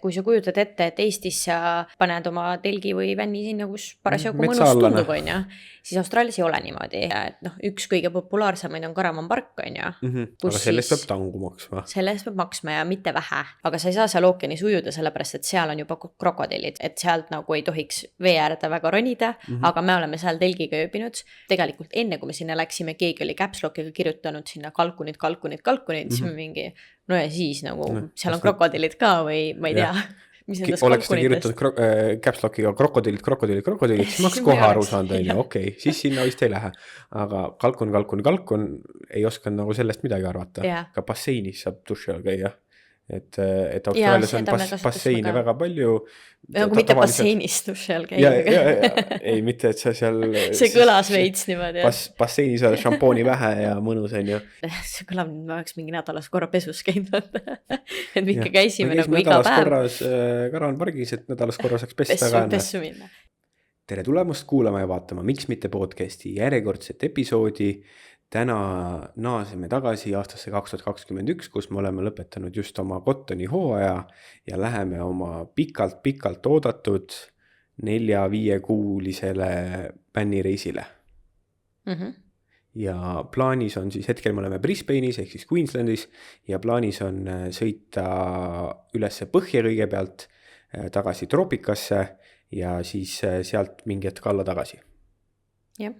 kui sa kujutad ette, et Eestis sa paned oma telgi või vänni sinna, kus parasjagu mõnus Metsaallane. tundub, on ju, siis Austraalias ei ole niimoodi. Et noh, üks kõige populaarsemaid on Caravan Park, on ju. Aga sellest peab tangu maksma. Sellest peab maksma ja mitte vähe. Aga sa ei saa seal ookeanis ujuda, sellepärast et seal on juba krokodillid, et sealt nagu ei tohiks vee äärde väga ronida, aga me oleme seal telgiga ööbinud. Tegelikult enne, kui me sinna läksime, keegi oli caps lockiga kirjutanud sinna kalkunid, siis me mingi, no ja siis nagu seal on krokodillid ka või ma ei tea, mis nendest oleks ta kalkunitest. kirjutanud caps lockiga krokodillid, siis ma oleks kohe aru saanud, on ju, okei, siis sinna vist ei lähe. Aga kalkun, ei osanud nagu sellest midagi arvata. Ka basseinis saab duši all käia. Et Austraalias on basseine väga palju. Nagu mitte basseinis duši all käia. Ei, mitte, et sa seal... See kõlas veits niimoodi. Basseinis on šampooni vähe ja mõnus on ju. See kõlab, ma oleks mingi nädalas korra pesus käinud. Et me ikka käisime nagu iga päev. Korras Caravan Pargis, et nädalas korra saaks pessu minna. Tere tulemust kuulama ja vaatama Miks mitte podcasti järjekordset episoodi. Täna naaseme tagasi aastasse 2021, kus me oleme lõpetanud just oma Cottoni hooaja ja läheme oma pikalt oodatud 4-5 kuulisele bännireisile. Ja plaanis on siis, hetkel me oleme Brisbane'is ehk siis Queenslandis ja plaanis on sõita ülesse põhja kõigepealt, tagasi troopikasse ja siis sealt mingi hetk alla tagasi. Jah.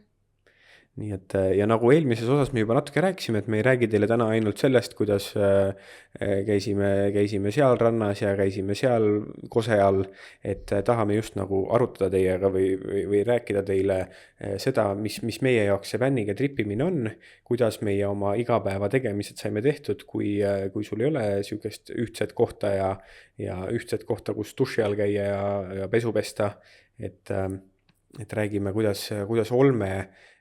Nii et, ja nagu eelmises osas me juba natuke rääkisime, et me ei räägi teile täna ainult sellest, kuidas käisime seal rannas ja käisime seal kose all, et tahame just nagu arutada teiega või rääkida teile seda, mis meie jaoks see vänniga tripimine on, kuidas meie oma igapäeva tegemised saime tehtud, kui sul ei ole sükest ühtset kohta ja ühtset kohta, kus duši all käia ja pesu pesta, et räägime, kuidas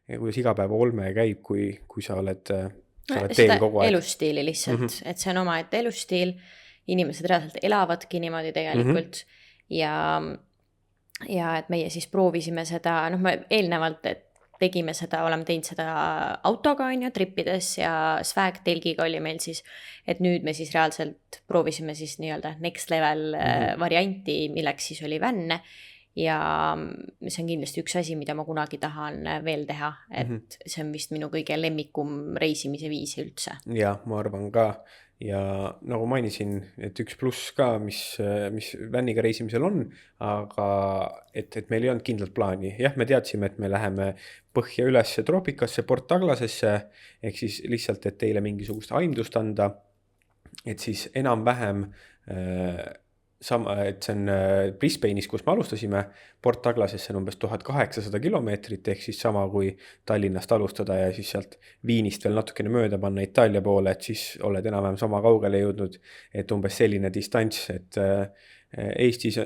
kuidas igapäeva olme käib, kui sa oled teel kogu aeg. Elustiili lihtsalt, et see on omaette elustiil, inimesed reaalselt elavadki niimoodi tegelikult ja et meie siis proovisime seda, me eelnevalt tegime seda, oleme teinud seda autoga on ju, trippides ja swag telgiga oli meil siis, et nüüd me siis reaalselt proovisime siis nii-öelda next level varianti, milleks siis oli vänne. Ja see on kindlasti üks asi, mida ma kunagi tahan veel teha, et see on vist minu kõige lemmikum reisimise viis üldse. Ja ma arvan ka ja nagu mainisin, et üks pluss ka, mis vänniga reisimisel on, aga et meil ei olnud kindlalt plaani. Jah, me teadsime, et me läheme põhja üles troopikasse, Port Douglasesse, ehk siis lihtsalt, et teile mingisugust aimdust anda, et siis enam-vähem et see on Brisbane'is, kus me alustasime, Port Douglasesse on umbes 1800 kilomeetrit, ehk siis sama kui Tallinnast alustada ja siis sealt Viinist veel natukene mööda panna Itaalia poole, et siis oled enam-vähem sama kaugele jõudnud, et umbes selline distants, et Eestis,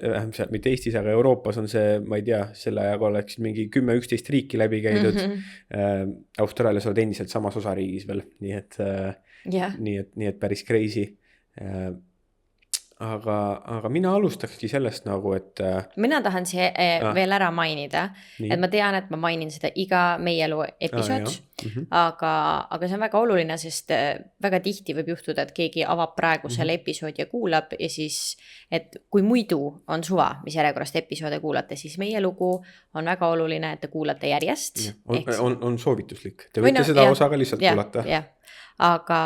mitte Eestis, aga Euroopas on see, ma ei tea, selle ajaga oleks mingi 10-11 riiki läbi käidud, Austraalias oled endiselt samas osariigis veel, nii et päris crazy. Aga mina alustakski sellest nagu, et... Mina tahan veel ära mainida, et ma tean, et ma mainin seda iga meie elu episood, aga see on väga oluline, sest väga tihti võib juhtuda, et keegi avab praegu selle episoodi ja kuulab ja siis, et kui muidu on suva, mis järjekorrast episoode kuulate, siis meie lugu on väga oluline, et te kuulate järjest. On soovituslik, te võite seda osa ka lihtsalt kuulata. Aga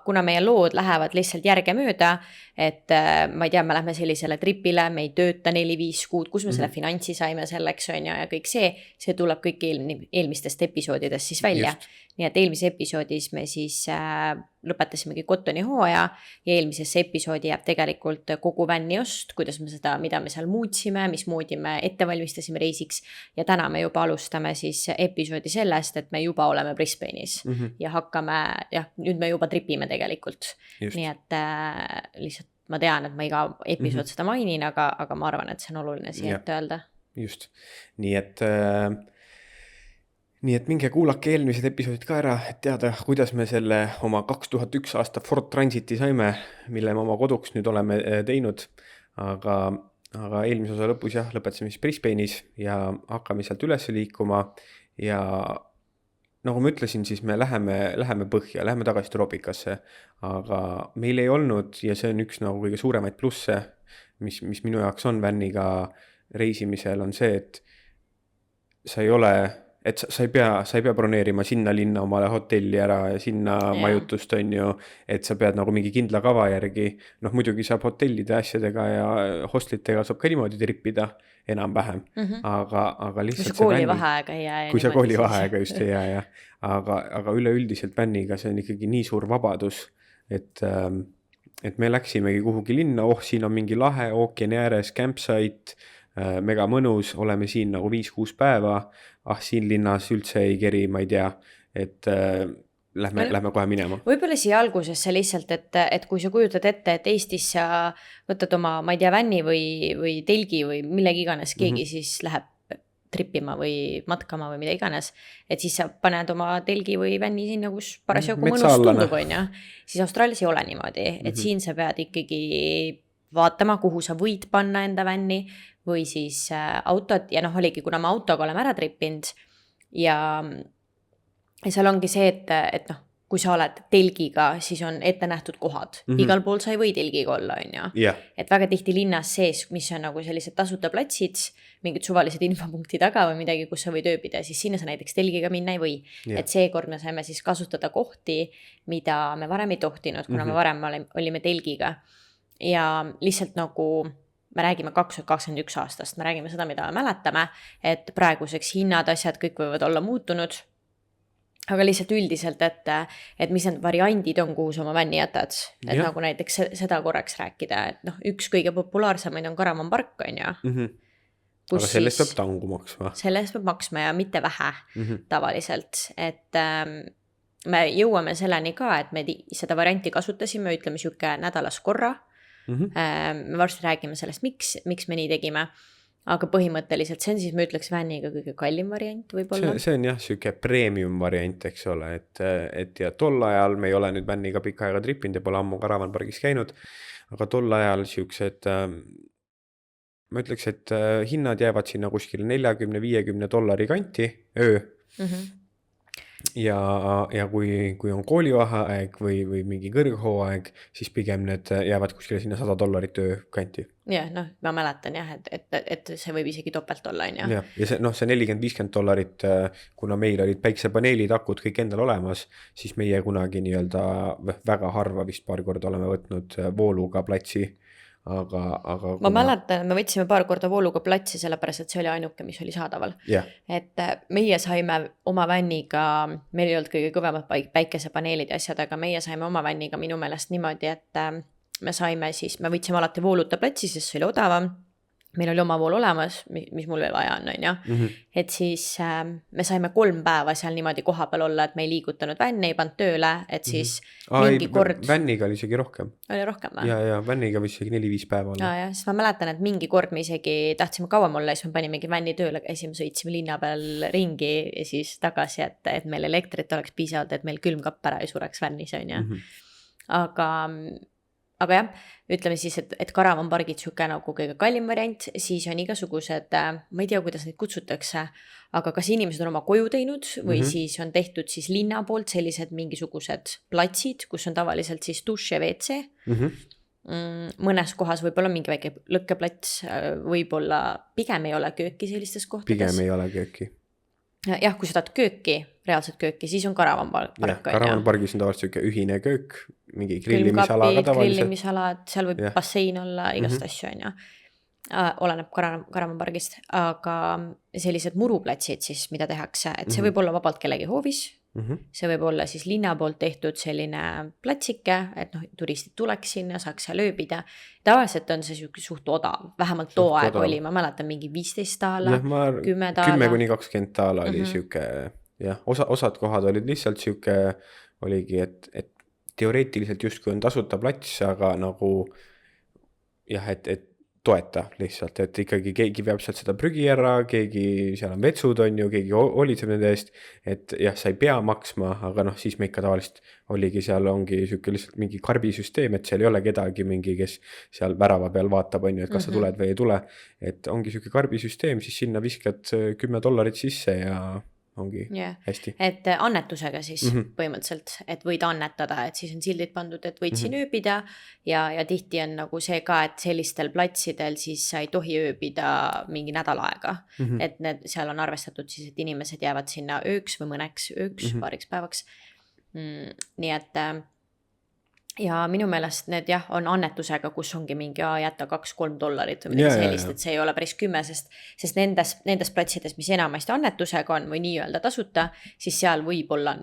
kuna meie lood lähevad lihtsalt järgemööda, et ma ei tea, me lähme sellisele tripile, me ei tööta 4-5 kuud, kus me selle finantsi saime selleks on ja kõik see tuleb kõik eelmistest episoodidest siis välja. Just. Nii et eelmises episoodis me siis lõpetasimegi Cottoni hooaja ja eelmisesse episoodi jääb tegelikult kogu vänni ost, kuidas me seda, mida me seal muutsime, mismoodi me ettevalmistasime reisiks ja täna me juba alustame siis episoodi sellest, et me juba oleme Brisbane'is ja hakkame, nüüd me juba tripime tegelikult. Just. Nii et lihtsalt ma tean, et ma iga episood seda mainin, aga ma arvan, et see on oluline siia ette öelda. Just, nii et minge kuulake eelmised episoodid ka ära, et teada, kuidas me selle oma 2001 aasta Ford Transiti saime, mille me oma koduks nüüd oleme teinud, aga eelmise osa lõpus lõpetasime siis Brisbane'is ja hakkame sealt üles liikuma ja nagu ma ütlesin, siis me läheme põhja, läheme tagasi troopikasse, aga meil ei olnud, ja see on üks nagu kõige suuremaid plusse, mis minu jaoks on vänniga reisimisel, on see, et sa ei ole, et sa ei pea broneerima sinna linna omale hotelli ära ja sinna majutust, on ju, et sa pead nagu mingi kindla kava järgi, noh muidugi saab hotellide asjadega ja hostlitega saab ka niimoodi trippida enam-vähem, aga lihtsalt kui sa koolivaheaega ei jää. Kui sa koolivaheaega just ei jää, jah. Aga üleüldiselt vänniga see on ikkagi nii suur vabadus, et me läksimegi kuhugi linna, siin on mingi lahe, ookeani ääres, campsite, mega mõnus, oleme siin nagu 5-6 päeva, siin linnas üldse ei keri, ma ei tea, et lähme kohe minema. Võib-olla siia algusesse lihtsalt, et kui sa kujutad ette, et Eestis sa võtad oma, ma ei tea, vänni või telgi või millegi iganes, keegi siis läheb trippima või matkama või mida iganes, et siis sa paned oma telgi või vänni sinna, kus parasjagu mõnus tundub, on ja siis Austraalias ei ole niimoodi, et siin sa pead ikkagi vaatama, kuhu sa võid panna enda vänni või siis autot ja noh, oligi, kuna me autoga oleme ära trippinud ja seal ongi see, et noh, kui sa oled telgiga, siis on ette nähtud kohad. Igal pool sa ei või telgiga olla, on ju. Et väga tihti linnas sees, mis on nagu sellised tasuta platsid, mingid suvalised infopunktid taga või midagi, kus sa võid ööbida, siis sinna sa näiteks telgiga minna ei või. Et seekord me saime siis kasutada kohti, mida me varem ei tohtinud, kuna me varem olime telgiga. Ja lihtsalt nagu me räägime 2021 aastast, me räägime seda, mida me mäletame, et praeguseks hinnad, asjad kõik võivad olla muutunud. Aga lihtsalt üldiselt, et mis need variandid on, kuhu sa oma vänni jätad. Et nagu näiteks seda korraks rääkida, et noh, üks kõige populaarsemaid on Caravan Park, on ju. Aga sellest peab tangu maksma. Sellest peab maksma ja mitte vähe tavaliselt. Et me jõuame selleni ka, et me seda varianti kasutasime, ütleme siuke nädalas korra. Me varsti räägime sellest, miks me nii tegime. Aga põhimõtteliselt see on siis, ma ütleks, vänniga kõige kallim variant võib-olla. See on jah, siuke premium variant, eks ole, et ja tol ajal me ei ole nüüd vänniga pikka aega trippinud ja pole ammu Caravan Pargis käinud, aga tol ajal siuksed, ma ütleks, et hinnad jäävad sinna kuskil $40-50 kanti öö. Ja kui on koolivaheaeg või mingi kõrghooaeg, siis pigem need jäävad kuskile sinna $100 öö kanti. Ja noh, ma mäletan jah, et see võib isegi topelt olla, on ju. Ja see $40-50, kuna meil olid päiksepaneelid, akud kõik endal olemas, siis meie kunagi nii-öelda väga harva vist paar korda oleme võtnud vooluga platsi. Aga ma mäletan, me võtsime paar korda vooluga platsi, sellepärast, et see oli ainuke, mis oli saadaval. Et meie saime oma vänniga, meil ei olnud kõige kõvemad päikesepaneelid ja asjad, aga meie saime oma vänniga minu meelest niimoodi, et me võtsime alati vooluta platsi, sest see oli odavam. Meil oli oma vool olemas, mis mul veel vaja on ju. Et siis me saime 3 päeva seal niimoodi koha peal olla, et me ei liigutanud vänni, ei pannud tööle, et siis mingi kord... Vänniga oli isegi rohkem. Oli rohkem või? Ja vänniga võis isegi 4-5 päeva olla. Ja, siis ma mäletan, et mingi kord me isegi tahtsime kauem olla, siis me panimegi vänni tööle, käisime, sõitsime linna peal ringi ja siis tagasi, et meil elektrit oleks piisavalt, et meil külmkapp ära ei sureks vännis, on ju. Aga jah, ütleme siis, et Caravan Pargid siuke nagu kõige kallim variant, siis on igasugused, ma ei tea, kuidas neid kutsutakse, aga kas inimesed on oma koju teinud või siis on tehtud siis linna poolt sellised mingisugused platsid, kus on tavaliselt siis duš ja WC. Mõnes kohas võib-olla mingi väike lõkkeplats, võib-olla pigem ei ole kööki sellistes kohtades. Pigem ei ole kööki. Jah, kui sa tahad kööki, reaalselt kööki, siis on Caravan Park. Caravan Pargis on tavaliselt ühine köök, mingi grillimisala ka tavaliselt. Grillimisala, seal võib bassein olla, igast asju on ju. Oleneb Caravan Pargist, aga sellised muruplatsid siis, mida tehakse, et see võib olla vabalt kellegi hoovis, see võib olla siis linna poolt tehtud selline platsike, et noh, turistid tuleks sinna, saaks seal ööbida. Tavaliselt on see suht odav, vähemalt too aeg oli, ma mäletan mingi $15, $10 $10-20 oli siuke, jah, osad kohad olid lihtsalt siuke, oligi, et teoreetiliselt justkui on tasuta plats, aga nagu jah, et toeta lihtsalt, et ikkagi keegi peab sealt seda prügi ära, keegi seal on vetsud on ju, keegi hoolitseb nende eest, et jah, sa ei pea maksma, aga noh, siis me ikka tavaliselt oligi seal ongi siuke lihtsalt mingi karbisüsteem, et seal ei ole kedagi mingi, kes seal värava peal vaatab, on ju, et kas sa tuled või ei tule, et ongi siuke karbisüsteem, siis sinna viskad $10 sisse ja ongi hästi. Et annetusega siis põhimõtteliselt, et võid annetada, et siis on sildid pandud, et võid siin ööbida ja tihti on nagu see ka, et sellistel platsidel siis sa ei tohi ööbida mingi nädal aega. Et seal on arvestatud siis, et inimesed jäävad sinna ööks või mõneks ööks, paariks päevaks. Nii et ja minu meelest need on annetusega, kus ongi mingi jätta $2-3 või midagi sellist, et see ei ole päris 10, sest nendes platsides, mis enamasti annetusega on või nii-öelda tasuta, siis seal võib olla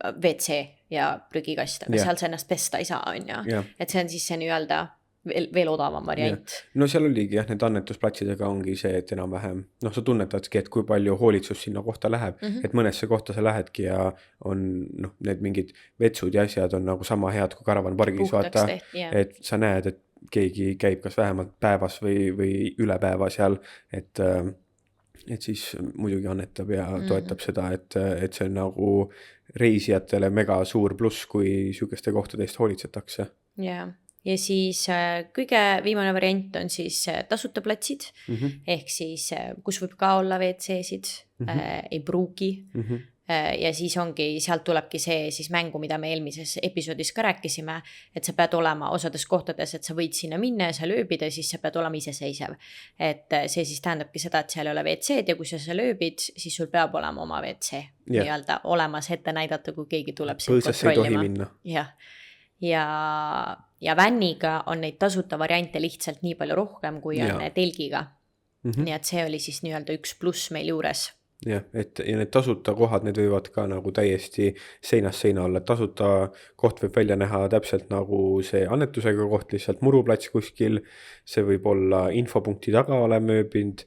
WC ja prügikast, aga seal sa ennast pesta ei saa, on ju. Et see on siis see nii-öelda veel odavam variant. No seal oligi need annetusplatsidega ongi see, et enam-vähem, sa tunnetadki, et kui palju hoolitsus sinna kohta läheb, et mõnesse kohta sa lähedki ja on need mingid vetsud ja asjad on nagu sama head kui karavanpargis, vaata, et sa näed, et keegi käib kas vähemalt päevas või üle päeva seal, et siis muidugi annetab ja toetab seda, et see on nagu reisijatele mega suur pluss, kui sükeste kohtadest hoolitsetakse. Ja siis kõige viimane variant on siis tasuta platsid, ehk siis kus võib ka olla WC-sid, ei pruugi. Ja siis ongi, sealt tulebki see siis mängu, mida me eelmises episoodis ka rääkisime, et sa pead olema osades kohtades, et sa võid sinna minna ja seal ööbida, siis sa pead olema iseseisev. Et see siis tähendabki seda, et seal ei ole WC-d ja kui sa seal ööbid, siis sul peab olema oma WC nii-öelda olemas ette näidata, kui keegi tuleb sind kontrollima. Põõsasse ei tohi minna. Ja vänniga on neid tasuta variante lihtsalt nii palju rohkem, kui on telgiga. Nii et see oli siis nii-öelda üks pluss meil juures. Ja need tasuta kohad, need võivad ka nagu täiesti seinast seina olla. Tasuta koht võib välja näha täpselt nagu see annetusega koht, lihtsalt muruplats kuskil. See võib olla infopunkti taga oleme ööbinud.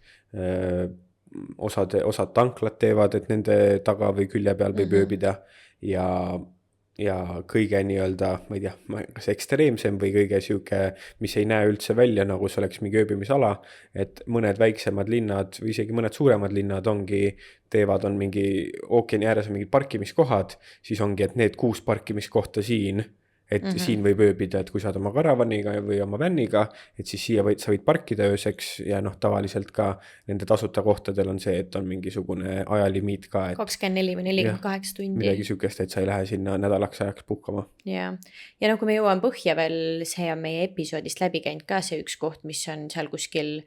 Osad tanklad teevad, et nende taga või külje peal võib ööbida ja kõige nii-öelda, ma ei tea, kas ekstreemsem või kõige siuke, mis ei näe üldse välja, nagu see oleks mingi ööbimisala, et mõned väiksemad linnad või isegi mõned suuremad linnad on mingi ookeani ääres on mingid parkimiskohad, siis ongi, et need 6 parkimiskohta siin, et siin võib ööbida, et kui sa oled oma karavaniga või oma vänniga, et siis siia sa võid parkida ööseks ja tavaliselt ka nende tasuta kohtadel on see, et on mingisugune ajalimiit ka. 24 või 48 tundi. Midagi sükest, et sa ei lähe sinna nädalaks ajaks puhkama. Ja kui me jõuame põhja veel, see on meie episoodist läbi käinud ka see üks koht, mis on seal kuskil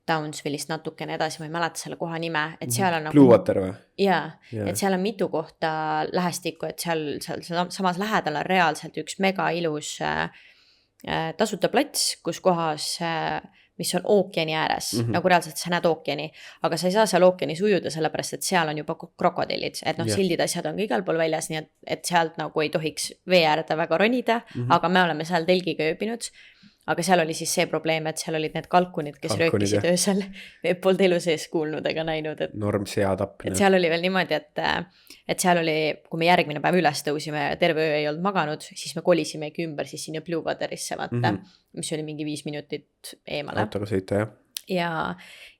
Townsville'ist natukene edasi, ma ei mäleta selle koha nime, et seal on Blue Water või? Et seal on mitu kohta lähestikku, et seal samas lähedal on reaalselt üks mega ilus tasuta plats, kus kohas, mis on ookeani ääres, nagu reaalselt sa näed ookeani, aga sa ei saa seal ookeanis ujuda, sellepärast et seal on juba krokodillid, et sildid asjad on igal pool väljas, nii et sealt nagu ei tohiks vee äärde väga ronida, aga me oleme seal telgiga ööbinud. Aga seal oli siis see probleem, et seal olid need kalkunid, kes röökisid öösel. Polnud elu sees kuulnud ega näinud. Norm seatapp. Et seal oli veel niimoodi, et seal oli, kui me järgmine päev üles tõusime ja terve öö ei olnud maganud, siis me kolisimegi ümber siis sinna Blue Waterisse, vaata, mis oli mingi 5 minutit eemale. Autoga sõita, ja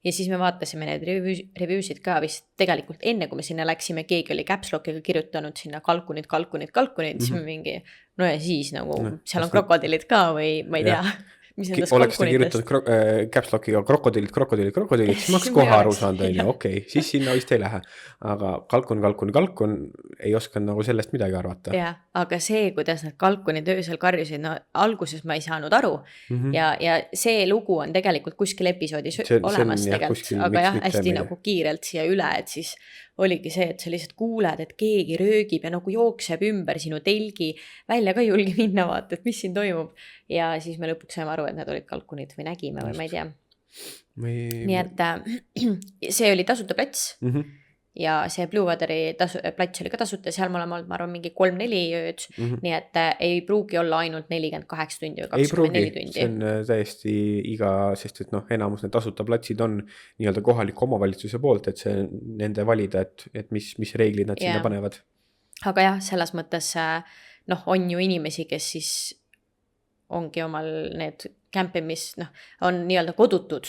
siis me vaatasime need reviewsid ka vist tegelikult enne, kui me sinna läksime, keegi oli caps lockiga kirjutanud sinna kalkunid, siis me mingi, no ja siis nagu seal on krokodillid ka või ma ei tea, mis nendest oleks ta kirjutanud caps lockiga krokodillid, siis ma oleks kohe aru saanud, okei, siis sinna vist ei lähe, aga kalkun ei osanud nagu sellest midagi arvata. Aga see, kuidas need kalkunid öösel karjusid, no alguses ma ei saanud aru ja see lugu on tegelikult kuskil episoodis olemas tegelikult, aga hästi nagu kiirelt siia üle, et siis oligi see, et sa lihtsalt kuuled, et keegi röögib ja nagu jookseb ümber sinu telgi, välja ka ei julge minna vaata, et mis siin toimub. Ja siis me lõpuks saime aru, et need olid kalkunid või nägime või ma ei tea. Nii et see oli tasuta plats ja see Blue Wateri plats oli ka tasuta, seal me oleme olnud, ma arvan, mingi 3-4 ööd, nii et ei pruugi olla ainult 48 tundi või 24 tundi. See on täiesti sest et enamus need tasuta platsid on nii-öelda kohaliku omavalitsuse poolt, et see nende valida, et mis reeglid nad sinna panevad. Aga selles mõttes on ju inimesi, kes siis ongi omal need kämpimis, on nii-öelda kodutud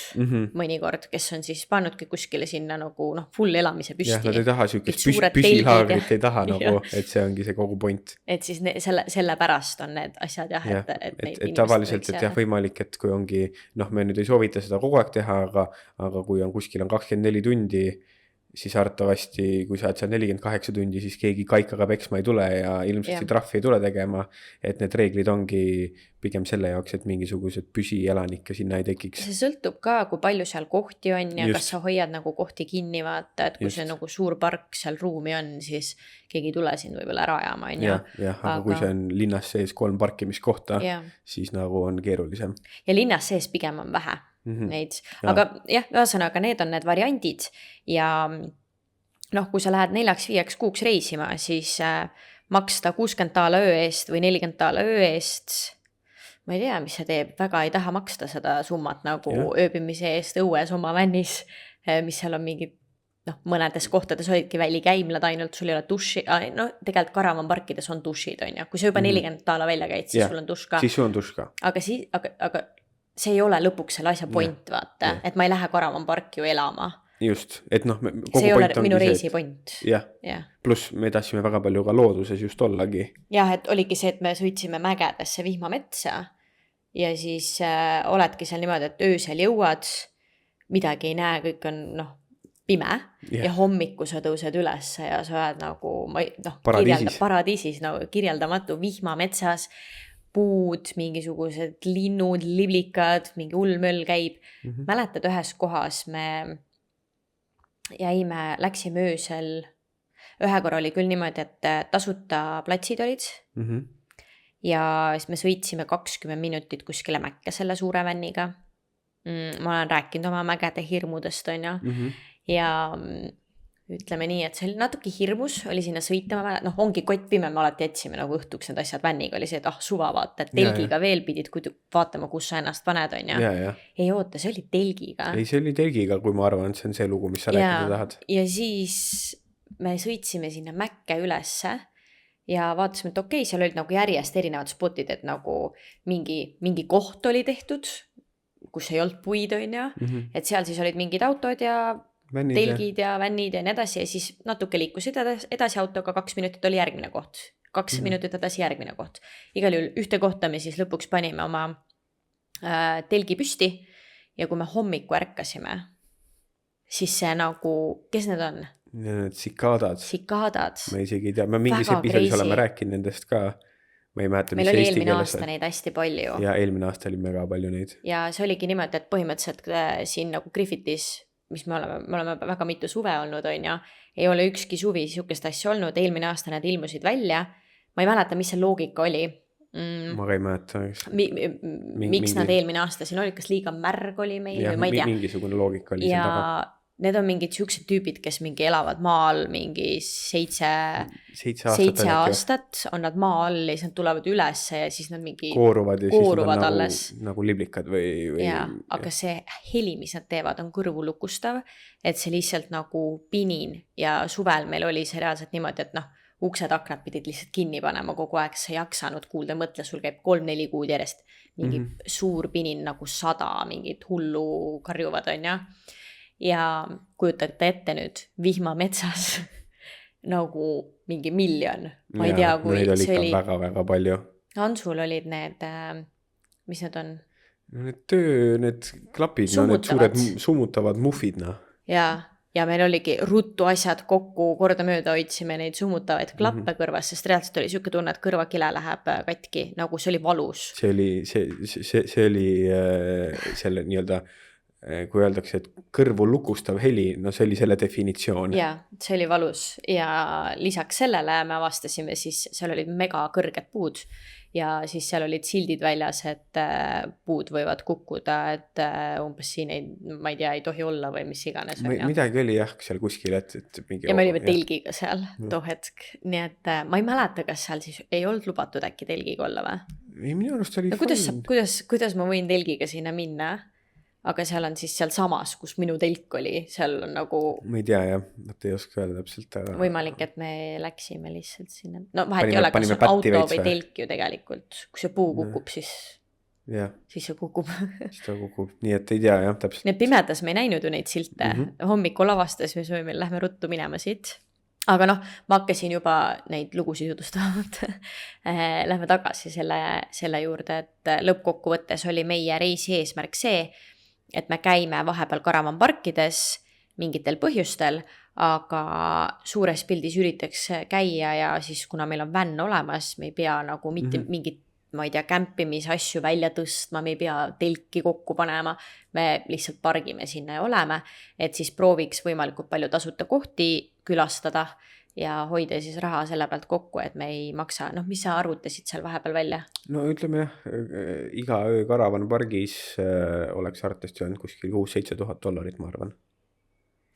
mõnikord, kes on siis pannudki kuskile sinna nagu full elamise püsti. Nad ei taha sükest püsilaagrit ei taha nagu, et see ongi see kogu point. Et siis selle pärast on need asjad et tavaliselt, et võimalik, et kui ongi, me nüüd ei soovita seda kogu aeg teha, aga kui on kuskil on 24 tundi, siis arvatavasti, kui sa oled seal 48 tundi, siis keegi kaikaga peksma ei tule ja ilmselt trahvi ei tule tegema. Et need reeglid ongi pigem selle jaoks, et mingisugused püsielanikke sinna ei tekiks. See sõltub ka, kui palju seal kohti on ja kas sa hoiad nagu kohti kinni, vaata, et kui see nagu suur park seal ruumi on, siis keegi ei tule sind võib-olla ära ajama, on ju. Jah, aga kui see on linnas sees 3 parkimiskohta, siis nagu on keerulisem. Ja linnas sees pigem on vähe neid, aga jah, ühesõnaga need on need variandid ja noh, kui sa lähed 4-5 kuuks reisima, siis maksta $60 öö eest või $40 öö eest, ma ei tea, mis see teeb, väga ei taha maksta seda summat nagu ööbimise eest õues oma vännis, mis seal on mingid, noh, mõnedes kohtades olidki välikäimlad ainult, sul ei ole duši, no tegelikult karavanparkides on dušid, on ju, kui sa juba $40 välja käid, siis sul on duš ka. Siis sul on duš ka. Aga see ei ole lõpuks selle asja point, vaata, et ma ei lähe karavanparki ju elama. Just, et noh, see ei ole minu reisi point. Jah, pluss me tahtsime väga palju ka looduses just ollagi. Jah, et oligi see, et me sõitsime mägedesse vihmametsa ja siis oledki seal niimoodi, et öösel jõuad, midagi ei näe, kõik on pime ja hommiku sa tõused üles ja sa oled nagu paradiisis, nagu kirjeldamatu vihmametsas, puud, mingisugused linnud, liblikad, mingi ulmöll käib. Mäletad, ühes kohas me läksime öösel, ühe korra oli küll niimoodi, et tasuta platsid olid ja siis me sõitsime 20 minutit kuskile mäkke selle suure vänniga. Ma olen rääkinud oma mägede hirmudest, on ju, ja ütleme nii, et see oli natuke hirmus, oli sinna sõita, ongi kott pime, me alati jätsime nagu õhtuks need asjad vänniga, oli see, et suva vaata, et telgiga veel pidid vaatama, kus sa ennast paned, on ju. Ei oota, see oli telgiga. Ei, see oli telgiga, kui ma arvan, et see on see lugu, mis sa rääkida tahad. Ja siis me sõitsime sinna mäkke ülesse ja vaatasime, et okei, seal olid nagu järjest erinevad spotid, et nagu mingi koht oli tehtud, kus ei olnud puid, on ju, et seal siis olid mingid autod ja telgid ja vännid ja nii edasi ja siis natuke liikusid edasi autoga, 2 minutit oli järgmine koht, 2 minutit edasi järgmine koht. Igal juhul ühte kohta me siis lõpuks panime oma telgi püsti ja kui me hommiku ärkasime, siis see nagu, kes need on? Need sikaadad. Ma isegi ei tea, me mingis episoodis oleme rääkinud nendest ka. Ma ei mäleta, mis meil oli eelmine aasta neid hästi palju. Ja eelmine aasta oli mega palju neid. Ja see oligi niimoodi, et põhimõtteliselt siin nagu Griffithis, mis me oleme väga mitu suve olnud, on ja ei ole ükski suvi sihukest asja olnud, eelmine aasta need ilmusid välja, ma ei mäleta, mis see loogika oli. Ma ka ei mäleta. Miks nad eelmine aasta siin oli, kas liiga märg oli meil või ma ei tea. Mingisugune loogika oli ja seal taga. Need on mingid siuksed tüübid, kes mingi elavad maa all mingi 7 aastat on nad maa all ja siis nad tulevad üles ja siis nad mingi kooruvad ja siis alles. Nagu liblikad või aga see heli, mis nad teevad, on kõrvu lukustav, et see lihtsalt nagu pinin ja suvel meil oli see reaalselt niimoodi, et uksed aknad pidid lihtsalt kinni panema kogu aeg, sa ei jaksanud kuulda, mõtle, sul käib 3-4 kuud järjest mingi suur pinin nagu 100, mingid hullu karjuvad, on ja kujutate ette nüüd vihmametsas nagu mingi 1 miljon. Ma ei tea, kui see oli väga palju. Hansul olid need, mis need on? Need klapid, need suured summutavad muffid. Ja meil oligi ruttu asjad kokku, kordamööda hoidsime neid summutavaid klappe kõrvas, sest reaalselt oli siuke tunne, et kõrvakile läheb katki, nagu see oli valus. See oli selle nii-öelda kui öeldakse, et kõrvu lukustav heli, see oli selle definitsioon. Ja, see oli valus ja lisaks sellele me avastasime siis, seal olid mega kõrged puud ja siis seal olid sildid väljas, et puud võivad kukkuda, et umbes siin ma ei tea, ei tohi olla või mis iganes. Midagi oli seal kuskil, et mingi... Ja me olime telgiga seal too hetk, nii et ma ei mäleta, kas seal siis ei olnud lubatud äkki telgiga olla või? Ei, minu arust oli kuidas ma võin telgiga sinna minna? Aga seal on siis seal samas, kus minu telk oli, seal on nagu... Ma ei tea jah, ei oska öelda täpselt. Võimalik, et me läksime lihtsalt sinna. Vahet ei ole, kas on auto või telk ju tegelikult. Kui see puu kukub, siis see kukub. Siis ta kukub, nii et ei tea jah, täpselt. Nii et pimedas me ei näinud ju neid silte. Hommikul avastasime, me lähme ruttu minema siit. Aga ma hakkasin juba neid lugusid jutustavat. Lähme tagasi selle juurde, et lõppkokkuvõttes oli meie reisi eesmärk see, et me käime vahepeal karavanparkides, mingitel põhjustel, aga suures pildis üritaks käia ja siis kuna meil on vänn olemas, me ei pea nagu mitte mingit, ma ei tea, kämpimisasju välja tõstma, me ei pea telki kokku panema, me lihtsalt pargime sinna ja oleme, et siis prooviks võimalikult palju tasuta kohti külastada ja hoida siis raha selle pealt kokku, et me ei maksa, noh, mis sa arvutasid seal vahepeal välja? No ütleme jah, iga öö Caravan pargis oleks arvatavasti olnud kuskil 6-7 tuhat dollarit, ma arvan.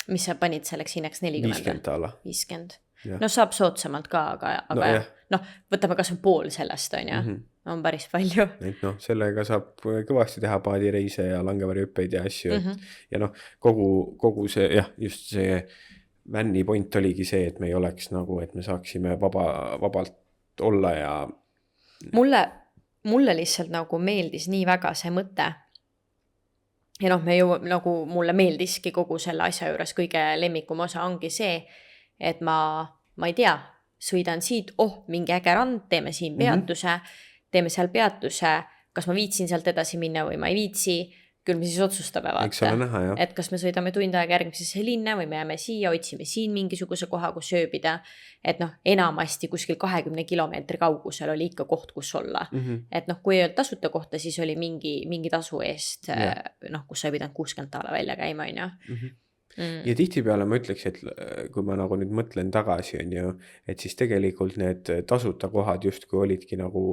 Mis sa panid selleks hinnaks 40? 50 ala. 50. Jah. No saab soodsamalt ka, aga No, võtame kas või pool sellest, on ju, on päris palju. Et noh, sellega saab kõvasti teha paadireise ja langevarjuhüppeid ja asju, ja noh, kogu see, jah, just see vänni point oligi see, et me ei oleks nagu, et me saaksime vabalt olla ja Mulle lihtsalt nagu meeldis nii väga see mõte. Ja noh, nagu mulle meeldiski kogu selle asja juures kõige lemmikum osa ongi see, et ma ei tea, sõidan siit, mingi äge rand, teeme siin peatuse, teeme seal peatuse, kas ma viitsin sealt edasi minna või ma ei viitsi, küll me siis otsustame eks ole näha, jah. et kas me sõidame tund aega järgmisesse linna või me jääme siia, otsime siin mingisuguse koha, kus ööbida, et noh, enamasti kuskil 20 kilomeetri kaugusel oli ikka koht, kus olla. Et noh, kui ei olnud tasuta kohta, siis oli mingi tasu eest, noh, kus sa ei pidanud 60 taala välja käima, on ju. Ja tihtipeale ma ütleks, et kui ma nagu nüüd mõtlen tagasi, on ju, et siis tegelikult need tasuta kohad justkui olidki nagu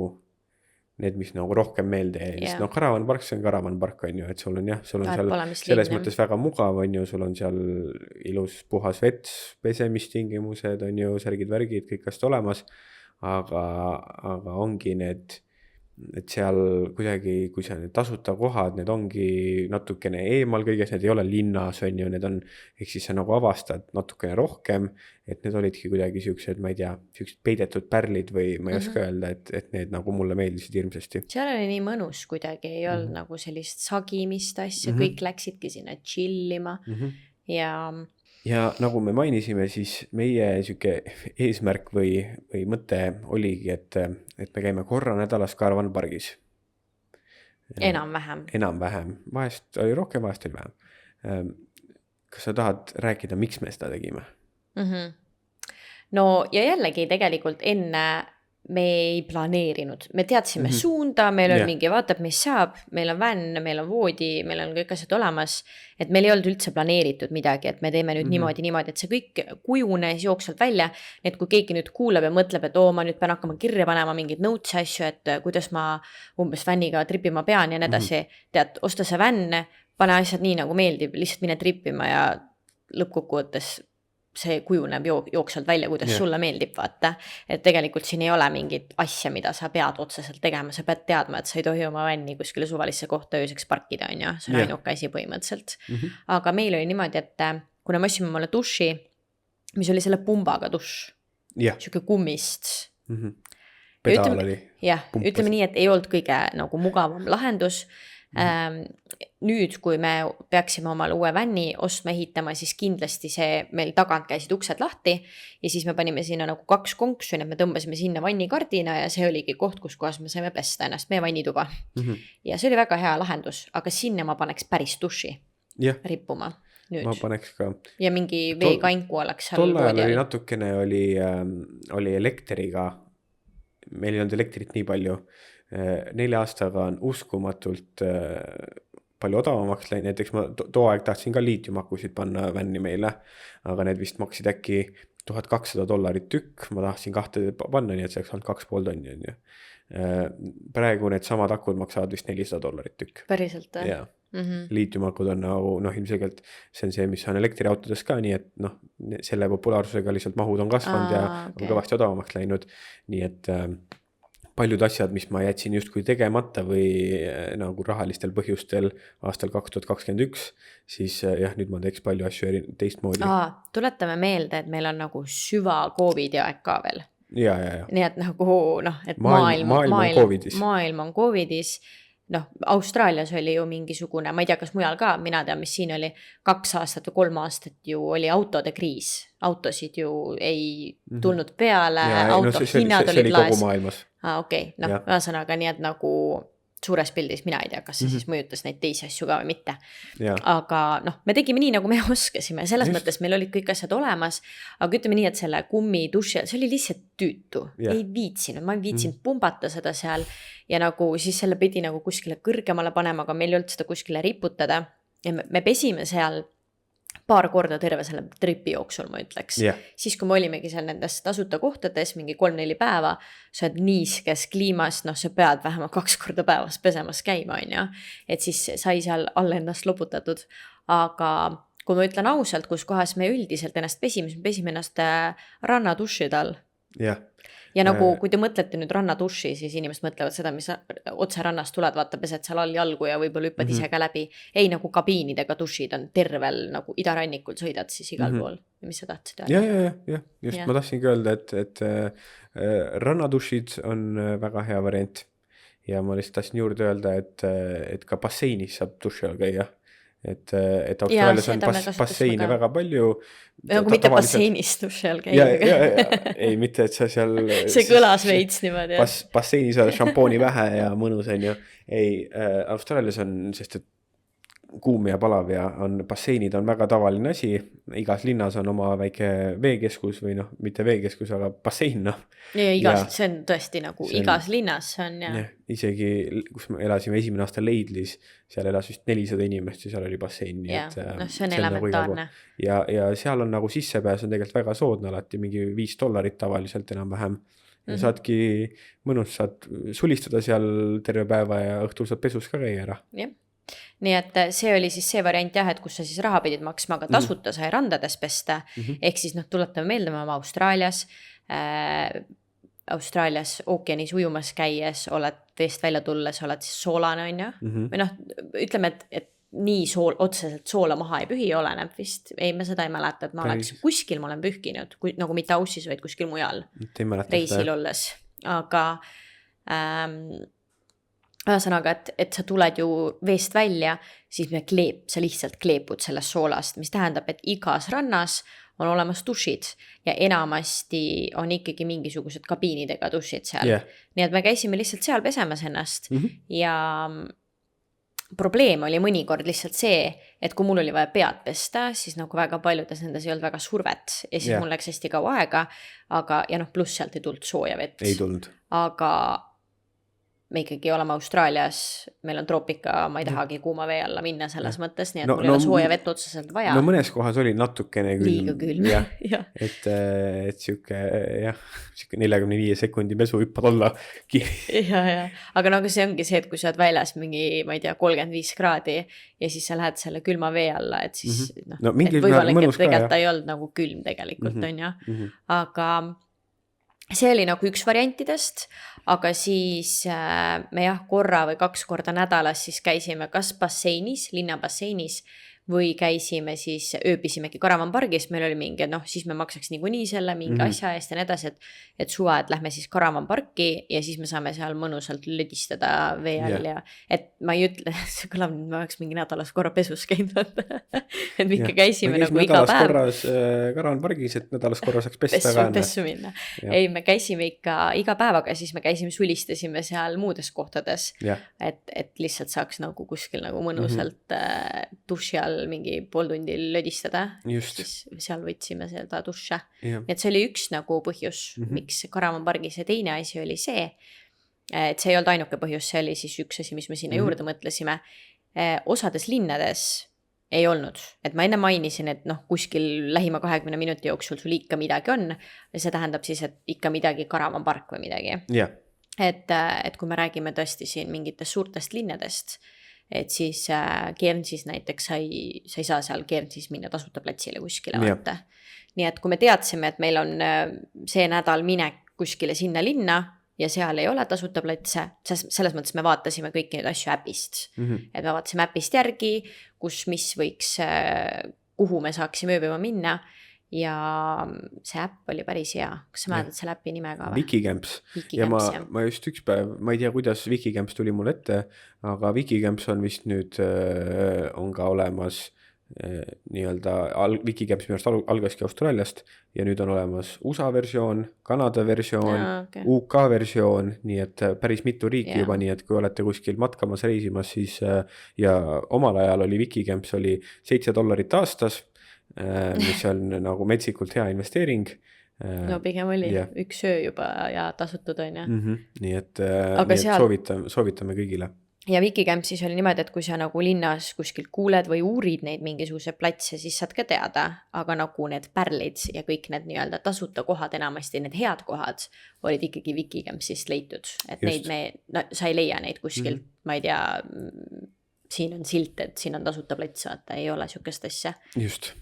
need, mis nagu rohkem meelde jäi. Yeah. No Caravan park, see on Caravan park, on ju, et sul on jah, sul on seal selles mõttes väga mugav, on ju, sul on seal ilus puhas vets, pesemistingimused, on ju, särgid-värgid, kõik asjad olemas, aga ongi need, et seal kuidagi, kui see need tasuta kohad, need ongi natukene eemal kõiges, need ei ole linnas, on ju, need on, ehk siis sa nagu avastad natukene rohkem, et need olidki kuidagi siuksed, ma ei tea, siuksed peidetud pärlid või ma ei oska öelda, et need nagu mulle meeldisid hirmsasti. Seal oli nii mõnus kuidagi, ei olnud nagu sellist sagimist asja, kõik läksidki sinna chillima ja nagu me mainisime, siis meie siuke eesmärk või mõte oligi, et me käime korra nädalas Caravan pargis. Enam-vähem. Vahest oli rohkem, vahest oli vähem. Kas sa tahad rääkida, miks me seda tegime? No ja jällegi tegelikult enne me ei planeerinud, me teadsime suunda, meil on mingi, vaatab, mis saab, meil on vänn, meil on voodi, meil on kõik asjad olemas, et meil ei olnud üldse planeeritud midagi, et me teeme nüüd niimoodi, et see kõik kujunes jooksvalt välja, et kui keegi nüüd kuuleb ja mõtleb, et ma nüüd pean hakkama kirja panema mingid notes asju, et kuidas ma umbes vänniga tripima pean ja nii edasi, tead, osta see vänn, pane asjad nii nagu meeldib, lihtsalt mine tripima ja lõppkokkuvõttes see kujuneb jooksvalt välja, kuidas sulle meeldib, vaata. Et tegelikult siin ei ole mingit asja, mida sa pead otseselt tegema, sa pead teadma, et sa ei tohi oma vänni kuskile suvalisse kohta ööseks parkida, on ju, see on ainuke asi põhimõtteliselt. Aga meil oli niimoodi, et kuna me ostsime mulle duši, mis oli selle pumbaga duš, siuke kummist. Pedaal oli. Jah, ütleme nii, et ei olnud kõige nagu mugavam lahendus. Nüüd, kui me peaksime omale uue vänni ostma ehitama, siis kindlasti see meil tagant käisid uksed lahti ja siis me panime sinna nagu 2 konksu, et me tõmbasime sinna vannikardina ja see oligi koht, kus kohas me saime pesta ennast, meie vannituba. Ja see oli väga hea lahendus, aga sinna ma paneks päris duši rippuma nüüd. Ma paneks ka. Ja mingi veekanku oleks seal. Tol ajal oli natukene oli elektriga, meil ei olnud elektrit nii palju. 4 aastaga on uskumatult palju odavamaks läinud, näiteks ma too aeg tahtsin ka liitiumakusid panna vänni meile, aga need vist maksid äkki $1200 tükk, ma tahtsin 2 panna, nii et see oleks olnud 2,5 tonni, on ju. Praegu need samad akud maksavad vist $400 tükk. Päriselt, jah? Liitiumakud on nagu, ilmselgelt see on see, mis on elektriautodes ka, nii et selle populaarsusega lihtsalt mahud on kasvanud ja on kõvasti odavamaks läinud, nii et paljud asjad, mis ma jätsin justkui tegemata või nagu rahalistel põhjustel aastal 2021, siis jah, nüüd ma teeks palju asju teistmoodi. Tuletame meelde, et meil on nagu süva COVID aeg ka veel. Ja. Nii et nagu, et maailm on COVIDis. Austraalias oli ju mingisugune, ma ei tea, kas mujal ka, mina tean, mis siin oli 2 aastat või 3 aastat ju oli autode kriis. Autosid ju ei tulnud peale, hinnad olid laes. Kogu maailmas. Ühesõnaga, nii et nagu suures pildis mina ei tea, kas see siis mõjutas neid teisi asju ka või mitte. Jaa. Aga noh, me tegime nii, nagu me oskasime. Selles mõttes meil olid kõik asjad olemas, aga ütleme nii, et selle kummi duši, see oli lihtsalt tüütu. Ei viitsinud, ma ei viitsinud pumbata seda seal ja nagu siis selle pidi nagu kuskile kõrgemale panema, aga meil ei olnud seda kuskile riputada. Ja me pesime seal paar korda terve selle tripi jooksul, ma ütleks. Siis, kui me olimegi seal nendes tasuta kohtades mingi 3-4 päeva, sa oled niiskes kliimas, noh, sa pead vähemalt 2 korda päevas pesemas käima, on ja. Et siis sai seal alla ennast loputatud. Aga kui ma ütlen ausalt, kus kohas me üldiselt ennast pesime ennast rannadušid all. Ja nagu, kui te mõtlete nüüd rannaduši, siis inimesed mõtlevad seda, mis otse rannast tuled, vaata, pesed seal all jalgu ja võib-olla hüppad ise ka läbi. Ei, nagu kabiinidega dušid on tervel, nagu idarannikul sõidad siis igal pool. Mis sa tahtsid öelda? Ja, just ma tahtsingi öelda, et rannadušid on väga hea variant. Ja ma lihtsalt tahtsin juurde öelda, et ka basseinis saab duši all käia. Et Austraalias on basseine väga palju. Nagu mitte basseinis duši all käia. Ei, mitte, et sa seal... See kõlas veits niimoodi. Basseinis on šampooni vähe ja mõnus on ju. Ei, Austraalias on, sest et kuum ja palav ja basseinid on väga tavaline asi. Igas linnas on oma väike veekeskus või noh, mitte veekeskus, aga bassein. No. Ja see on tõesti nagu igas linnas on ja. Isegi, kus me elasime esimene aasta Leidlis, seal elas vist 400 inimest ja seal oli bassein. Ja, see on elementaarne. Ja seal on nagu sissepääs on tegelikult väga soodne alati, mingi $5 tavaliselt enam-vähem. Ja saadki mõnus, saad sulistada seal terve päeva ja õhtul saad pesus ka käia ära. Jah. Nii et see oli siis see variant jah, et kus sa siis raha pidid maksma, aga tasuta sai randades pesta. Ehk siis tõletame meelde, me oleme Austraalias ookeanis ujumas käies, oled veest välja tulles, oled siis soolane on ja. Või noh, ütleme, et nii otseselt soola maha ei pühi oleneb vist. Ei, me seda ei mäleta, et ma oleks kuskil ma olen pühkinud, nagu mitte Aussis, vaid kuskil mujal reisil olles. Aga ühesõnaga, et sa tuled ju veest välja, siis sa lihtsalt kleepud sellest soolast, mis tähendab, et igas rannas on olemas dušid ja enamasti on ikkagi mingisugused kabiinidega dušid seal. Nii et me käisime lihtsalt seal pesemas ennast ja probleem oli mõnikord lihtsalt see, et kui mul oli vaja pead pesta, siis nagu väga paljudes nendes ei olnud väga survet ja siis mul läks hästi kaua aega, aga ja noh, pluss sealt ei tulnud sooja vett. Ei tulnud. Aga me ikkagi oleme Austraalias, meil on troopika, ma ei tahagi kuuma vee alla minna selles mõttes, nii et mul ei ole sooja vett otseselt vaja. No mõnes kohas oli natukene külm. Liiga külm. Et siuke 45 sekundi pesu hüppad olla kiiri. Aga nagu see ongi see, et kui sa oled väljas mingi, ma ei tea, 35 kraadi ja siis sa lähed selle külma vee alla, et siis et võimalik, et tegelikult ei olnud nagu külm tegelikult on ja. Aga see oli nagu üks variantidest, aga siis me korra või 2 korda nädalas siis käisime kas basseinis, linna basseinis või käisime siis, ööbisimegi Karavanpargis, meil oli mingi, siis me maksaks niikuinii selle mingi asja eest ja nii edasi, et suva, et lähme siis Karavanparki ja siis me saame seal mõnusalt lödistada vee all ja et ma ei ütle, see kõlab, ma oleks mingi nädalas korra pesus käinud, et me ikka käisime nagu iga päev. Korras Karavanpargis, et nädalas korra saaks pessu minna. Ei, me käisime ikka iga päevaga, siis me käisime, sulistasime seal muudes kohtades, et lihtsalt saaks nagu kuskil nagu mõnusalt duši all mingi pool tundi lödistada, siis seal võtsime seda duše. Et see oli üks nagu põhjus, miks Karavanpargis ja teine asi oli see, et see ei olnud ainuke põhjus, see oli siis üks asi, mis me sinna juurde mõtlesime. Osades linnades ei olnud, et ma enne mainisin, et kuskil lähima 20 minuti jooksul sul ikka midagi on ja see tähendab siis, et ikka midagi Karavanpark või midagi. Et kui me räägime tõesti siin mingitest suurtest linnadest, et siis Guernseys näiteks sa ei saa seal Guernseys minna tasuta platsile kuskile vaata. Nii et kui me teadsime, et meil on see nädal minek kuskile sinna linna ja seal ei ole tasuta platse, selles mõttes me vaatasime kõiki neid asju äpist. Et me vaatasime äpist järgi, mis võiks, kuhu me saaksime ööbima minna ja see äpp oli päris hea. Kas sa mäletad selle äppi nime ka või? Wikicamps. Ja ma just üks päev, ma ei tea, kuidas Wikicamps tuli mul ette, aga Wikicamps on vist nüüd on ka olemas nii-öelda Wikicamps minu arust algaski Austraaliast ja nüüd on olemas USA versioon, Kanada versioon, Okay. UK versioon, nii et päris mitu riiki Jaa. juba, nii et kui olete kuskil matkamas, reisimas, siis ja omal ajal oli Wikicamps oli $7 aastas, mis on nagu metsikult hea investeering. No pigem oli jah. üks öö juba ja tasutud on ju. Nii et, Aga nii et seal- soovitame kõigile. Ja Wikicampsis oli niimoodi, et kui sa nagu linnas kuskil kuuled või uurid neid mingisuguse platse, siis saad ka teada, aga nagu need pärlid ja kõik need nii-öelda tasuta kohad, enamasti need head kohad olid ikkagi Wikicampsist leitud, et Just. neid sa ei leia neid kuskilt, ma ei tea, siin on silt, et siin on tasuta plats, vaata, ei ole sihukest asja. Just.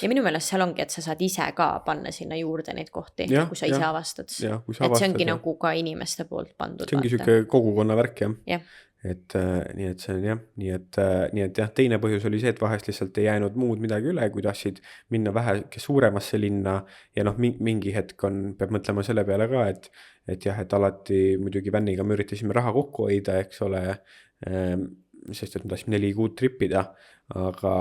Ja minu meelest seal ongi, et sa saad ise ka panna sinna juurde neid kohti, Jah, kui sa ise jah. avastad. Ja, kui sa et see avastad, ongi jah. nagu ka inimeste poolt pandud. See ongi sihuke kogukonna värk, jah. Jah. Et nii et see on jah, nii et jah, teine põhjus oli see, et vahest lihtsalt ei jäänud muud midagi üle, kui tahtsid minna väheke suuremasse linna ja noh, mingi hetk peab mõtlema selle peale ka, et jah, et alati muidugi vänniga me üritasime raha kokku hoida, eks ole, sest et me tahtsime 4 kuud tripida, aga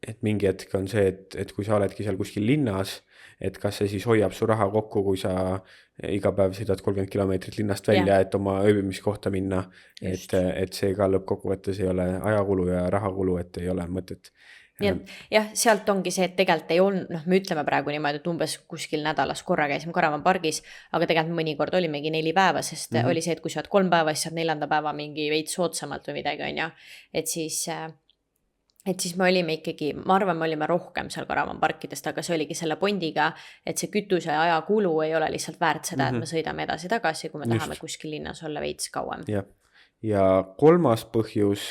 et mingi hetk on see, et kui sa oledki seal kuskil linnas, et kas see siis hoiab su raha kokku, kui sa iga päev sõidad 30 kilomeetrit linnast välja, et oma ööbimiskohta minna, et see ka lõppkokkuvõttes ei ole ajakulu ja rahakulu, et ei ole mõtet. Nii et jah, sealt ongi see, et tegelikult ei olnud, noh, me ütleme praegu niimoodi, et umbes kuskil nädalas korra käisime Caravan pargis, aga tegelikult mõnikord olimegi 4 päeva, sest oli see, et kui sa oled 3 päeva, siis saad 4. päeva mingi veits soodsamalt või midagi, on ju. Et siis me olime ikkagi, ma arvan, me olime rohkem seal Caravan parkidest, aga see oligi selle pondiga, et see kütuse ja ajakulu ei ole lihtsalt väärt seda, et me sõidame edasi tagasi, kui me tahame kuskil linnas olla veits kauem. Ja kolmas põhjus,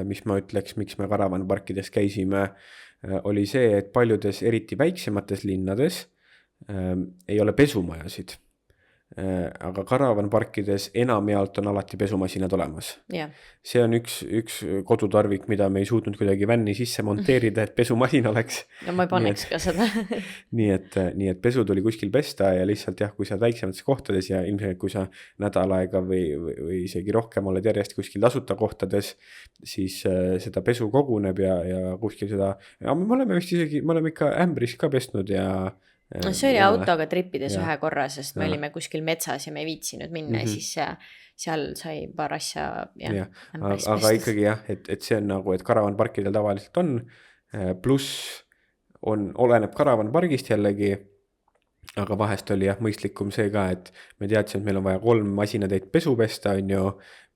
mis ma ütleks, miks me Caravan parkides käisime, oli see, et paljudes eriti väiksemates linnades ei ole pesumajasid. Aga Caravan parkides enamjaolt on alati pesumasinad olemas. Ja. See on üks kodutarvik, mida me ei suutnud kuidagi vänni sisse monteerida, et pesumasin oleks. No ma ei paneks ka seda. nii et pesu tuli kuskil pesta ja lihtsalt jah, kui sa väiksemates kohtades ja ilmselt kui sa nädal aega või isegi rohkem oled järjest kuskil tasuta kohtades, siis seda pesu koguneb ja kuskil seda, ja me oleme ikka ämbris ka pestnud ja No see oli autoga trippides ühe korra, sest me olime kuskil metsas ja me ei viitsinud minna ja siis seal sai paar asja aga ikkagi jah, et see on nagu, et Caravan parkidel tavaliselt on, pluss oleneb Caravan pargist jällegi, aga vahest oli jah mõistlikum see ka, et me teadsime, et meil on vaja 3 masinatäit pesu pesta, on ju,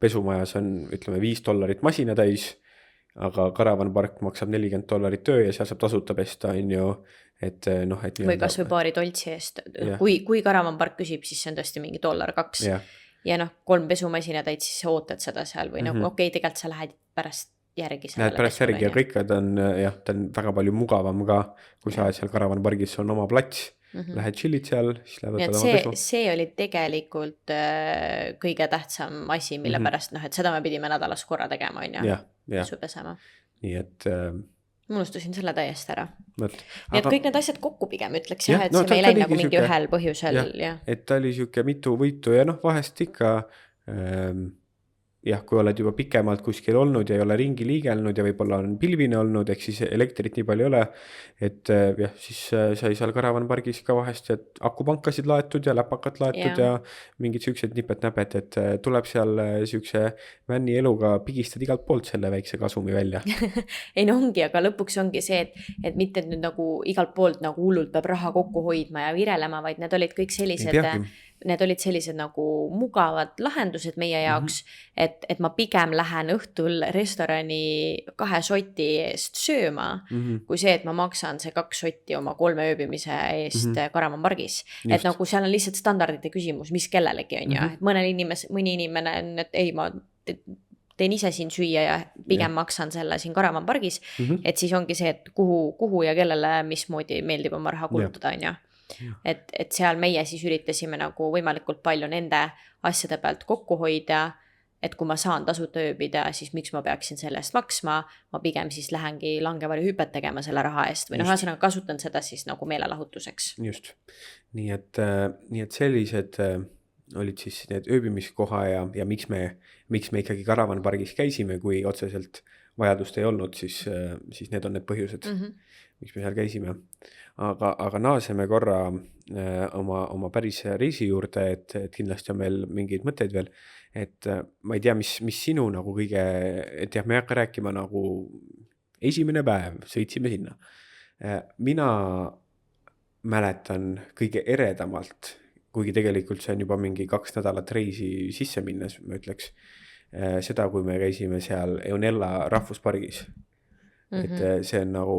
pesumajas on ütleme $5 masina täis, aga Caravan park maksab $40 töö ja seal saab tasuta pesta, on ju, et noh, et või kas või paari toltsi eest, kui Caravan park küsib, siis see on tõesti mingi $2 ja noh, 3 pesumasinatäit, siis sa ootad seda seal või nagu okei, tegelikult sa lähed pärast järgi lähed pärast järgi ja kõik ta on väga palju mugavam ka, kui sa oled seal Caravan pargis, on oma plats, lähed chillid seal, siis lähed võtad oma pesu. See oli tegelikult kõige tähtsam asi, mille pärast, noh, et seda me pidime nädalas korra tegema, on ju, pesu pesema. Nii et ma unustasin selle täiesti ära. Nii et kõik need asjad kokku pigem ütleks jah, et see meil ei nagu mingi ühel põhjusel. Et ta oli siuke mitu võitu ja noh, vahest ikka jah, kui oled juba pikemalt kuskil olnud ja ei ole ringi liigelnud ja võib-olla on pilvine olnud, ehk siis elektrit nii palju ei ole, et jah, siis sai seal Caravan pargis ka vahest, et akupankasid laetud ja läpakat laetud ja mingid siuksed nipet-näpet, et tuleb seal siukse vänni eluga pigistad igalt poolt selle väikse kasumi välja. Ei no ongi, aga lõpuks ongi see, et mitte nüüd nagu igalt poolt nagu hullult peab raha kokku hoidma ja virelema, vaid need olid kõik sellised nagu mugavad lahendused meie jaoks, et ma pigem lähen õhtul restorani 2 šoti eest sööma, kui see, et ma maksan see 2 šotti oma 3 ööbimise eest Caravan pargis. Et nagu seal on lihtsalt standardite küsimus, mis kellelegi on ju, et mõni inimene on, et ei, ma teen ise siin süüa ja pigem maksan selle siin Caravan pargis, et siis ongi see, et kuhu ja kellele mismoodi meeldib oma raha kulutada, on ju. Et seal meie siis üritasime nagu võimalikult palju nende asjade pealt kokku hoida, et kui ma saan tasuta ööbida, siis miks ma peaksin selle eest maksma, ma pigem siis lähengi langevarjuhüpet tegema selle raha eest või noh, ühesõnaga kasutan seda siis nagu meelelahutuseks. Just, nii et sellised olid siis need ööbimiskoha ja miks me ikkagi Caravan pargis käisime, kui otseselt vajadust ei olnud, siis need on need põhjused, miks me seal käisime. Aga naaseme korra oma päris reisi juurde, et kindlasti on meil mingeid mõtteid veel, et ma ei tea, mis sinu nagu kõige, et jah, me ei hakka rääkima nagu esimene päev, sõitsime sinna. Mina mäletan kõige eredamalt, kuigi tegelikult see on juba mingi 2 nädalat reisi sisse minnes, ma ütleks, seda, kui me käisime seal Eonella rahvuspargis. Et see on nagu,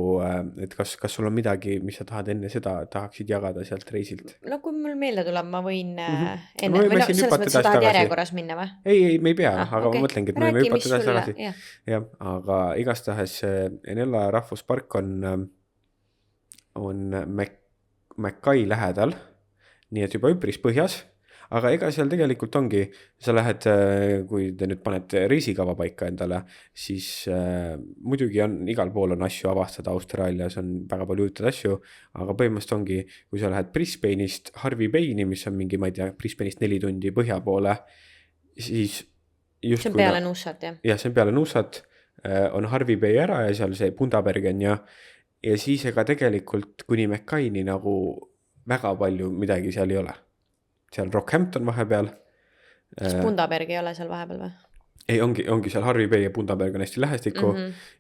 et kas sul on midagi, mis sa tahad enne seda, tahaksid jagada sealt reisilt? No kui mul meelde tuleb, ma võin enne, Me võime või siin selles hüpata mõttes sa edasi tahad tagasi. järjekorras minna või? Ei, me ei pea, aga okei. ma mõtlengi, et me võime Räägi, hüpata mis edasi sulle- tagasi. jah. Jah, aga igastahes Eonella rahvuspark on Mackay lähedal, nii et juba üpris põhjas, aga ega seal tegelikult ongi, sa lähed, kui te nüüd panete reisikava paika endale, siis muidugi on, igal pool on asju avastada, Austraalias on väga palju huvitavaid asju, aga põhimõtteliselt ongi, kui sa lähed Brisbane'ist Harvey Bay'ni, mis on mingi, ma ei tea, Brisbane'ist 4 tundi põhja poole, siis just See on peale Nussat, jah. jah, see on peale Nussat, on Harvey Bay ära ja seal see Bundabergen ja siis ega tegelikult kuni Mackayni nagu väga palju midagi seal ei ole. Seal Rockhampton vahepeal. Kas Bundaberg ei ole seal vahepeal või? Ei, ongi seal Harvey Bay ja Bundaberg on hästi lähestikku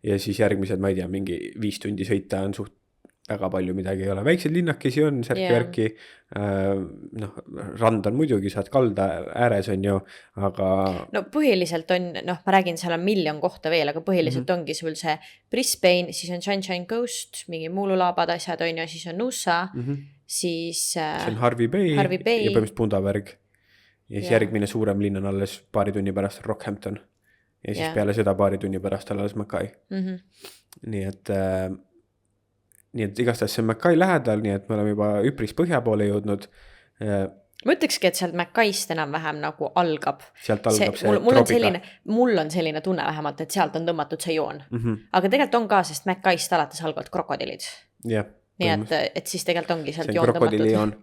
ja siis järgmised, ma ei tea, mingi 5 tundi sõita on suht väga palju midagi ei ole. Väikseid linnakesi on, särki-värki, rand on muidugi, saad kalda ääres on ju, aga No põhiliselt on, ma räägin, seal on miljon kohta veel, aga põhiliselt ongi sul see Brisbane, siis on Sunshine Coast, mingi muululaabad asjad on ju, siis on Nussa, siis see on Harvey Bay ja põhimõtteliselt Bundaberg. Ja siis järgmine suurem linn on alles paari tunni pärast Rockhampton. Ja siis peale seda paari tunni pärast on alles Mackay. Nii et igastahes see on Mackay lähedal, nii et me oleme juba üpris põhja poole jõudnud. Ma ütlekski, et sealt Mackayst enam-vähem nagu algab. Sealt algab see Tropika. Mul on selline tunne vähemalt, et sealt on tõmmatud see joon. Aga tegelikult on ka, sest Mackayst alates algavad krokodilid. Jah. Nii et siis tegelikult ongi sealt see on joon krokodili tõmmatud. joon.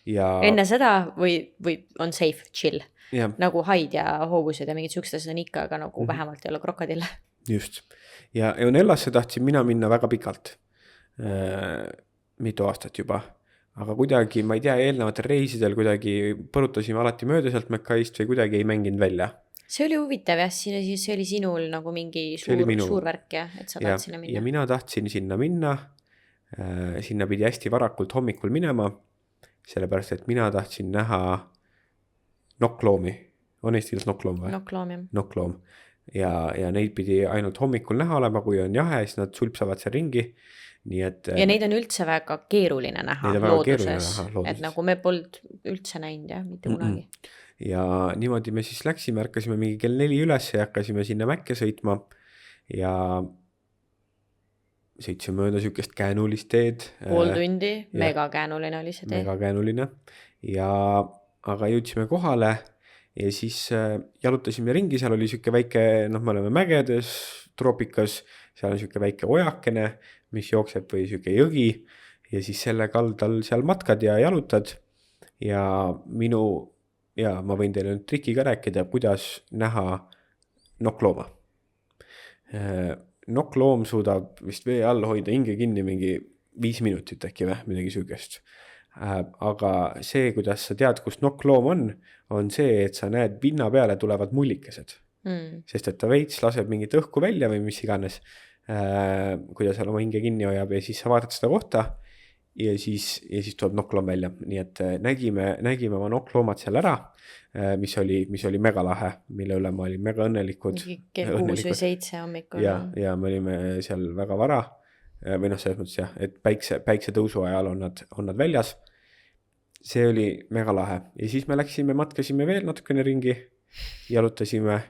Ja Enne seda või on safe, chill. Ja. Nagu haid ja hoovused ja mingid sükesed on ikka, aga nagu vähemalt ei ole krokodille. Just. Ja Eonellasse tahtsin mina minna väga pikalt. Mitu aastat juba. Aga kuidagi, ma ei tea, eelnevatel reisidel kuidagi põrutasime alati mööda sealt Mackayst või kuidagi ei mänginud välja. See oli huvitav jah, see oli sinul nagu mingi suur värk jah, et sa tahad sinna minna. Ja mina tahtsin sinna minna, sinna pidi hästi varakult hommikul minema, sellepärast, et mina tahtsin näha nokkloomi. On eesti keeles nokkloom või? Nokkloom, jah. Nokkloom. Ja neid pidi ainult hommikul näha olema, kui on jahe, siis nad sulpsavad seal ringi. Nii et, ja neid on üldse väga keeruline näha looduses, et nagu me polnud üldse näinud jah, mitte kunagi. Ja niimoodi me siis läksime, ärkasime mingi kell 4 üles ja hakkasime sinna Mäkke sõitma ja sõitsime mööda sükest käänulist teed. Pool tundi, mega käänuline oli see tee. Mega käänuline aga jõudsime kohale ja siis jalutasime ringi, seal oli süke väike, me oleme mägedes, troopikas, seal on süke väike ojakene, mis jookseb või süke jõgi ja siis selle kaldal seal matkad ja jalutad ja ma võin teile nüüd triki ka rääkida, kuidas näha nokklooma. Nokkloom suudab vist vee all hoida hinge kinni mingi 5 minutit äkki või midagi sükest. Aga see, kuidas sa tead, kus nokkloom on see, et sa näed pinna peale tulevad mullikesed. Sest et ta veits laseb mingit õhku välja või mis iganes, kui ta seal oma hinge kinni hoiab ja siis sa vaatad seda kohta ja siis tuleb nokkloom välja. Nii et nägime oma nokkloomad seal ära, mis oli mega lahe, mille üle ma olin mega õnnelikud. Kell 6 või 7 hommikul. Ja me olime seal väga vara või selles mõttes jah, et päikse tõusu ajal on nad väljas. See oli mega lahe ja siis me matkasime veel natukene ringi, jalutasime.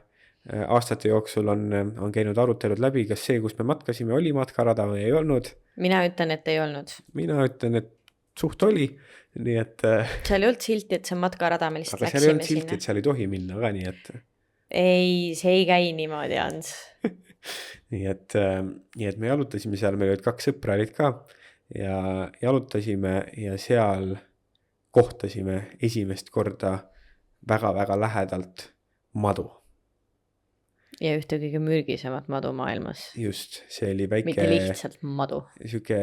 Aastate jooksul on käinud arutelud läbi, kas see, kus me matkasime, oli matkarada või ei olnud. Mina ütlen, et ei olnud. Mina ütlen, et suht oli, nii et seal ei olnud silti, et see on matkarada, me lihtsalt läksime sinna. Aga seal ei olnud silti, et seal ei tohi minna ka, nii et ei, see ei käi niimoodi, Hans. nii et me jalutasime seal, meil olid 2 sõpra olid ka ja jalutasime ja seal kohtasime esimest korda väga-väga lähedalt madu. ja ühte kõige mürgisemat madu maailmas. Just, see oli mitte väike lihtsalt madu. sihuke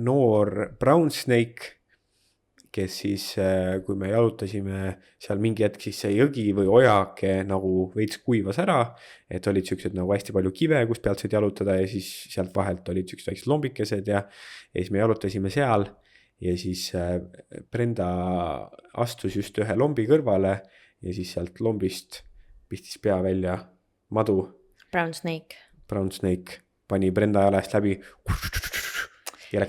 noor brown snake, kes siis, kui me jalutasime seal mingi hetk, siis see jõgi või ojake nagu veits kuivas ära, et olid siuksed nagu hästi palju kive, kus pealt said jalutada ja siis sealt vahelt olid siuksed väiksed lombikesed ja siis me jalutasime seal ja siis Brenda astus just ühe lombi kõrvale ja siis sealt lombist pistis pea välja madu. Brown snake pani Brenda jalast läbi.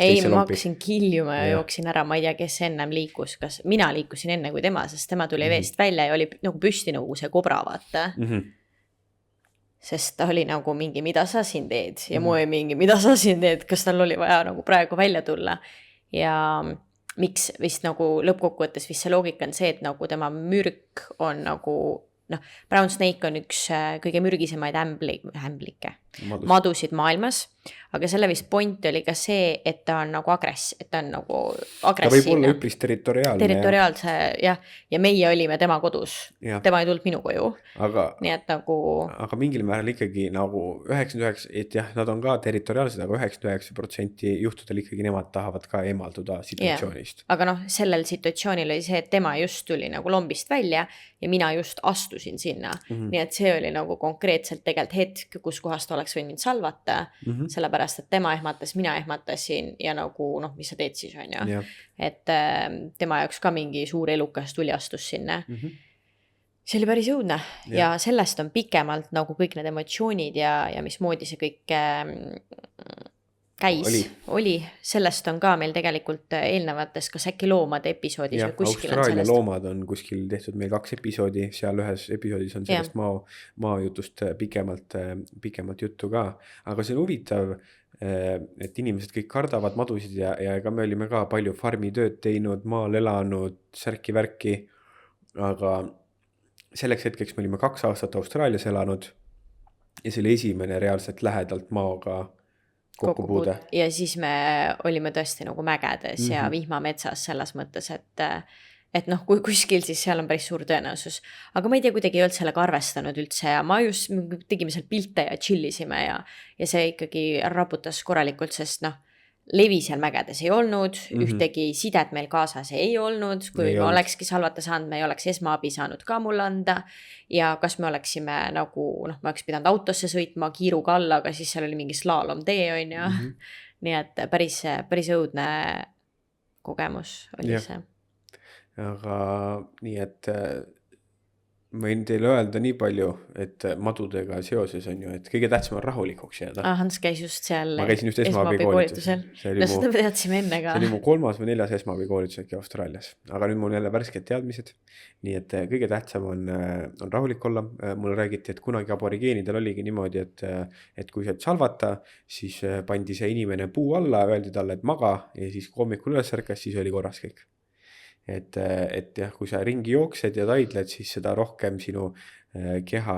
Ei, ma hakkasin kiljuma ja jooksin ära, ma ei tea, kes ennem liikus, kas mina liikusin enne kui tema, sest tema tuli veest välja ja oli nagu püsti nagu see kobra, vaata. Sest ta oli nagu mingi, mida sa siin teed ja mu ei mingi, mida sa siin teed, kas tal oli vaja nagu praegu välja tulla. Ja miks vist nagu lõppkokkuvõttes vist see loogika on see, et nagu tema mürk on nagu, Brown snake on üks kõige mürgisemaid madusid maailmas, aga selle vist point oli ka see, et ta on nagu agressiivne. Ta võib olla üpris territoriaalse, jah, ja meie olime tema kodus. Tema ei tulnud minu koju. Nii et nagu... Aga mingil määral ikkagi nagu 99%, et jah, nad on ka territoriaalsed, aga 99% juhtudel ikkagi nemad tahavad ka eemalduda situatsioonist. Aga sellel situatsioonil oli see, et tema just tuli nagu lombist välja ja mina just astusin sinna. Nii et see oli nagu konkreetselt tegelikult hetk, kus kohast oleks võinud mind salvata, sellepärast, et tema ehmatas, mina ehmatasin ja nagu, mis sa teed siis, on ju. Et tema jaoks ka mingi suur elukas tuli astus sinna. See oli päris õudne ja sellest on pikemalt nagu kõik need emotsioonid ja mismoodi see kõik käis, oli. Sellest on ka meil tegelikult eelnevates, kas äkki loomade episoodis või kuskil on Austraalia loomad on kuskil tehtud meil 2 episoodi, seal ühes episoodis on sellest maa jutust pikemalt juttu ka, aga see on huvitav, et inimesed kõik kardavad madusid ja ega me olime ka palju farmitööd teinud, maal elanud, särki-värki, aga selleks hetkeks me olime 2 aastat Austraalias elanud ja see oli esimene reaalselt lähedalt maaga kokkupuude. Ja siis me olime tõesti nagu mägedes ja vihmametsas selles mõttes, et kui kuskil, siis seal on päris suur tõenäosus. Aga ma ei tea, kuidagi ei olnud sellega arvestanud üldse ja ma just tegime seal pilte ja chillisime ja see ikkagi raputas korralikult, sest levi seal mägedes ei olnud, ühtegi sidet meil kaasas ei olnud, kui me olekski salvata saanud, me ei oleks esmaabi saanud ka mulle anda ja kas me oleksime nagu, me oleks pidanud autosse sõitma kiiruga alla, aga siis seal oli mingi slaalom tee, on ju. Nii et päris õudne kogemus oli see. Aga nii, et ma võin teile öelda nii palju, et madudega seoses on ju, et kõige tähtsam on rahulikuks jääda. Hans käis just seal ma käisin just esmaabikoolitusel. Seda me teadsime enne ka. See oli mu 3. või 4. esmaabikoolitus äkki Austraalias. Aga nüüd mul jälle värsked teadmised. Nii et kõige tähtsam on rahulik olla. Mulle räägiti, et kunagi aborigeenidel oligi niimoodi, et kui saad salvata, siis pandi see inimene puu alla, öeldi talle, et maga ja siis kui hommikul üles ärkas, siis oli korras kõik. Et jah, kui sa ringi jooksed ja taidled, siis seda rohkem sinu keha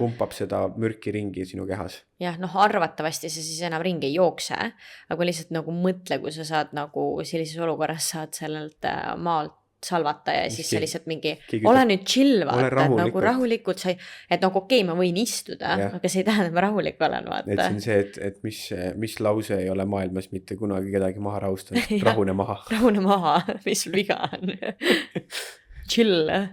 pumpab seda mürki ringi sinu kehas. Jah, arvatavasti sa siis enam ringi ei jookse, aga lihtsalt nagu mõtle, kui sa saad nagu sellises olukorras saad sellelt maalt salvata ja siis see lihtsalt mingi, ole nüüd chill, vaata, et nagu rahulikult sai, et okei, ma võin istuda, aga see ei tähenda, et ma rahulik olen, vaata. Et see on see, et mis lause ei ole maailmas mitte kunagi kedagi maha rahustanud, rahune maha. Rahune maha, mis sul viga on. Chill, jah.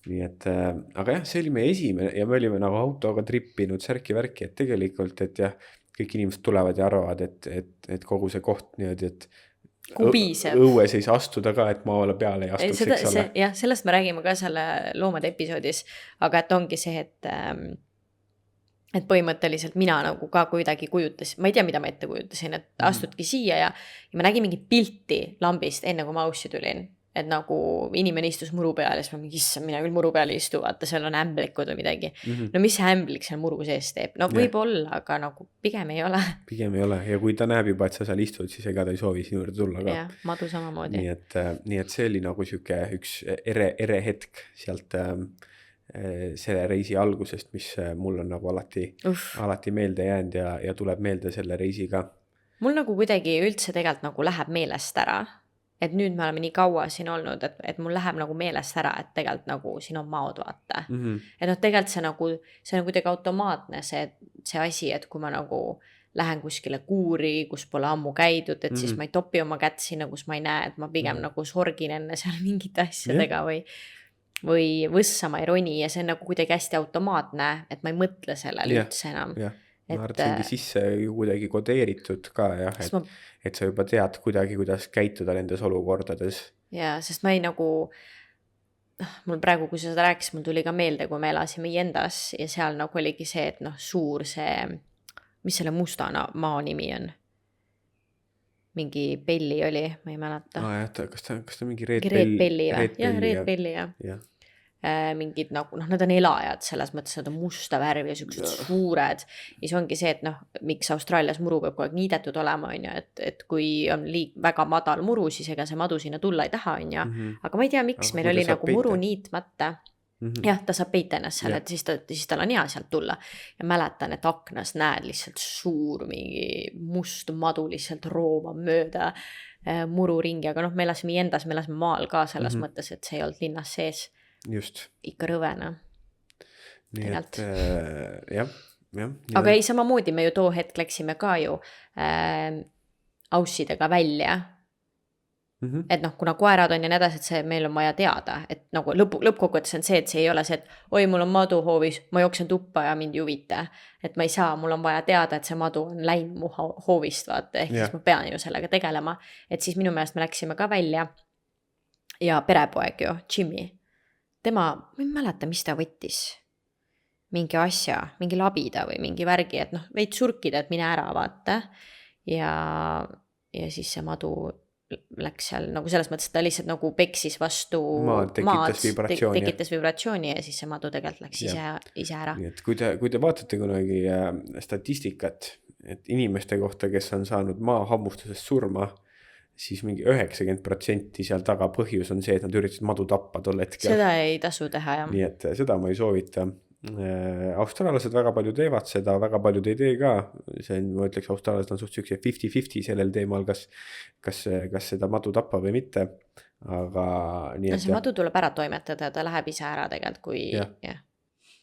Nii et, aga jah, see oli meie esimene ja me olime nagu autoga trippinud särki-värki, et tegelikult, et jah, kõik inimesed tulevad ja arvavad, et kogu see koht niimoodi, et kubiseb. Õues ei saa astuda ka, et maa alla peale ei astuks, eks ole. Jah, sellest me räägime ka selle loomade episoodis, aga et ongi see, et põhimõtteliselt mina nagu ka kuidagi kujutasin, ma ei tea, mida ma ette kujutasin, et astudki siia ja ma nägin mingi pilti lambist enne kui ma aussi tulin. Et nagu inimene istus muru peal ja siis ma mingi, issand, mina küll muru peal ei istu, vaata, seal on ämblikud või midagi. No mis see ämblik seal muru sees teeb? No võib olla, aga nagu pigem ei ole. Pigem ei ole ja kui ta näeb juba, et sa seal istud, siis ega ta ei soovi sinu juurde tulla ka. Jah, madu samamoodi. Nii et see oli nagu siuke üks ere hetk sealt selle reisi algusest, mis mul on nagu alati meelde jäänud ja tuleb meelde selle reisiga. Mul nagu kuidagi üldse tegelikult nagu läheb meelest ära. et nüüd me oleme nii kaua siin olnud, et mul läheb nagu meelest ära, et tegelikult nagu siin on maod, vaata. Et noh, tegelikult see on kuidagi automaatne see asi, et kui ma nagu lähen kuskile kuuri, kus pole ammu käidud, et siis ma ei topi oma kätt sinna, kus ma ei näe, et ma pigem nagu sorgin enne seal mingite asjadega või võssa ma ei roni ja see on nagu kuidagi hästi automaatne, et ma ei mõtle sellele üldse enam. Jah, ma arvan, et see ongi sisse kuidagi kodeeritud ka jah, et sa juba tead kuidagi, kuidas käituda nendes olukordades. Jaa, sest ma ei nagu, mul praegu, kui sa seda rääkis, mul tuli ka meelde, kui me elasime Jendas ja seal nagu oligi see, et noh, suur see, mis selle musta maa nimi on? Mingi Belli oli, ma ei mäleta. Kas ta mingi Red Belli või? Jah, Red Belli, jah. Mingid nagu, noh, nad on elajad selles mõttes, nad on musta värvi ja sellised suured. Ja see ongi see, et noh, miks Austraalias muru peab kogu aeg niidetud olema, on ju, et kui on väga madal muru, siis ega see madu sinna tulla ei taha, on ju. Aga ma ei tea, miks meil oli nagu muru niitmata. Jah, ta saab peita ennast seal, et siis tal on hea sealt tulla. Ja mäletan, et aknas näed lihtsalt suur mingi must madu lihtsalt rooma mööda muru ringi, aga noh, me elasime Jendas, me elasime maal ka selles mõttes, et see ei olnud linnas sees. Just. Ikka rõvena. Nii et jah. Aga ei, samamoodi me ju too hetk läksime ka ju aussidega välja. Et noh, kuna koerad on ja need asjad, see meil on vaja teada, et nagu lõppkokkuvõttes on see, et see ei ole see, et oi, mul on madu hoovis, ma jooksen tuppa ja mind juvita. Et ma ei saa, mul on vaja teada, et see madu on läinud mu hoovist, vaata, ehk siis ma pean ju sellega tegelema. Et siis minu meelest me läksime ka välja ja perepoeg ju, Jimmy. Tema, ma ei mäleta, mis ta võttis. Mingi asja, mingi labida või mingi värgi, et noh, veid surkida, et mine ära, vaata. Ja siis see madu läks seal, nagu selles mõttes, et ta lihtsalt nagu peksis vastu maad, tekitas vibratsiooni ja siis see madu tegelikult läks ise ära. Nii et kui te vaatate kunagi statistikat, et inimeste kohta, kes on saanud maahammustusest surma, siis mingi 90% seal taga põhjus on see, et nad üritasid madu tappa tol hetkel. Seda ei tasu teha, jah. Nii et seda ma ei soovita. Austraalased väga palju teevad seda, väga paljud ei tee ka. See on, ma ütleks, austraalased on suht sükse 50-50 sellel teemal, kas seda madu tappa või mitte. Aga nii et... See madu tuleb ära toimetada, ta läheb ise ära tegelikult, kui... Ja.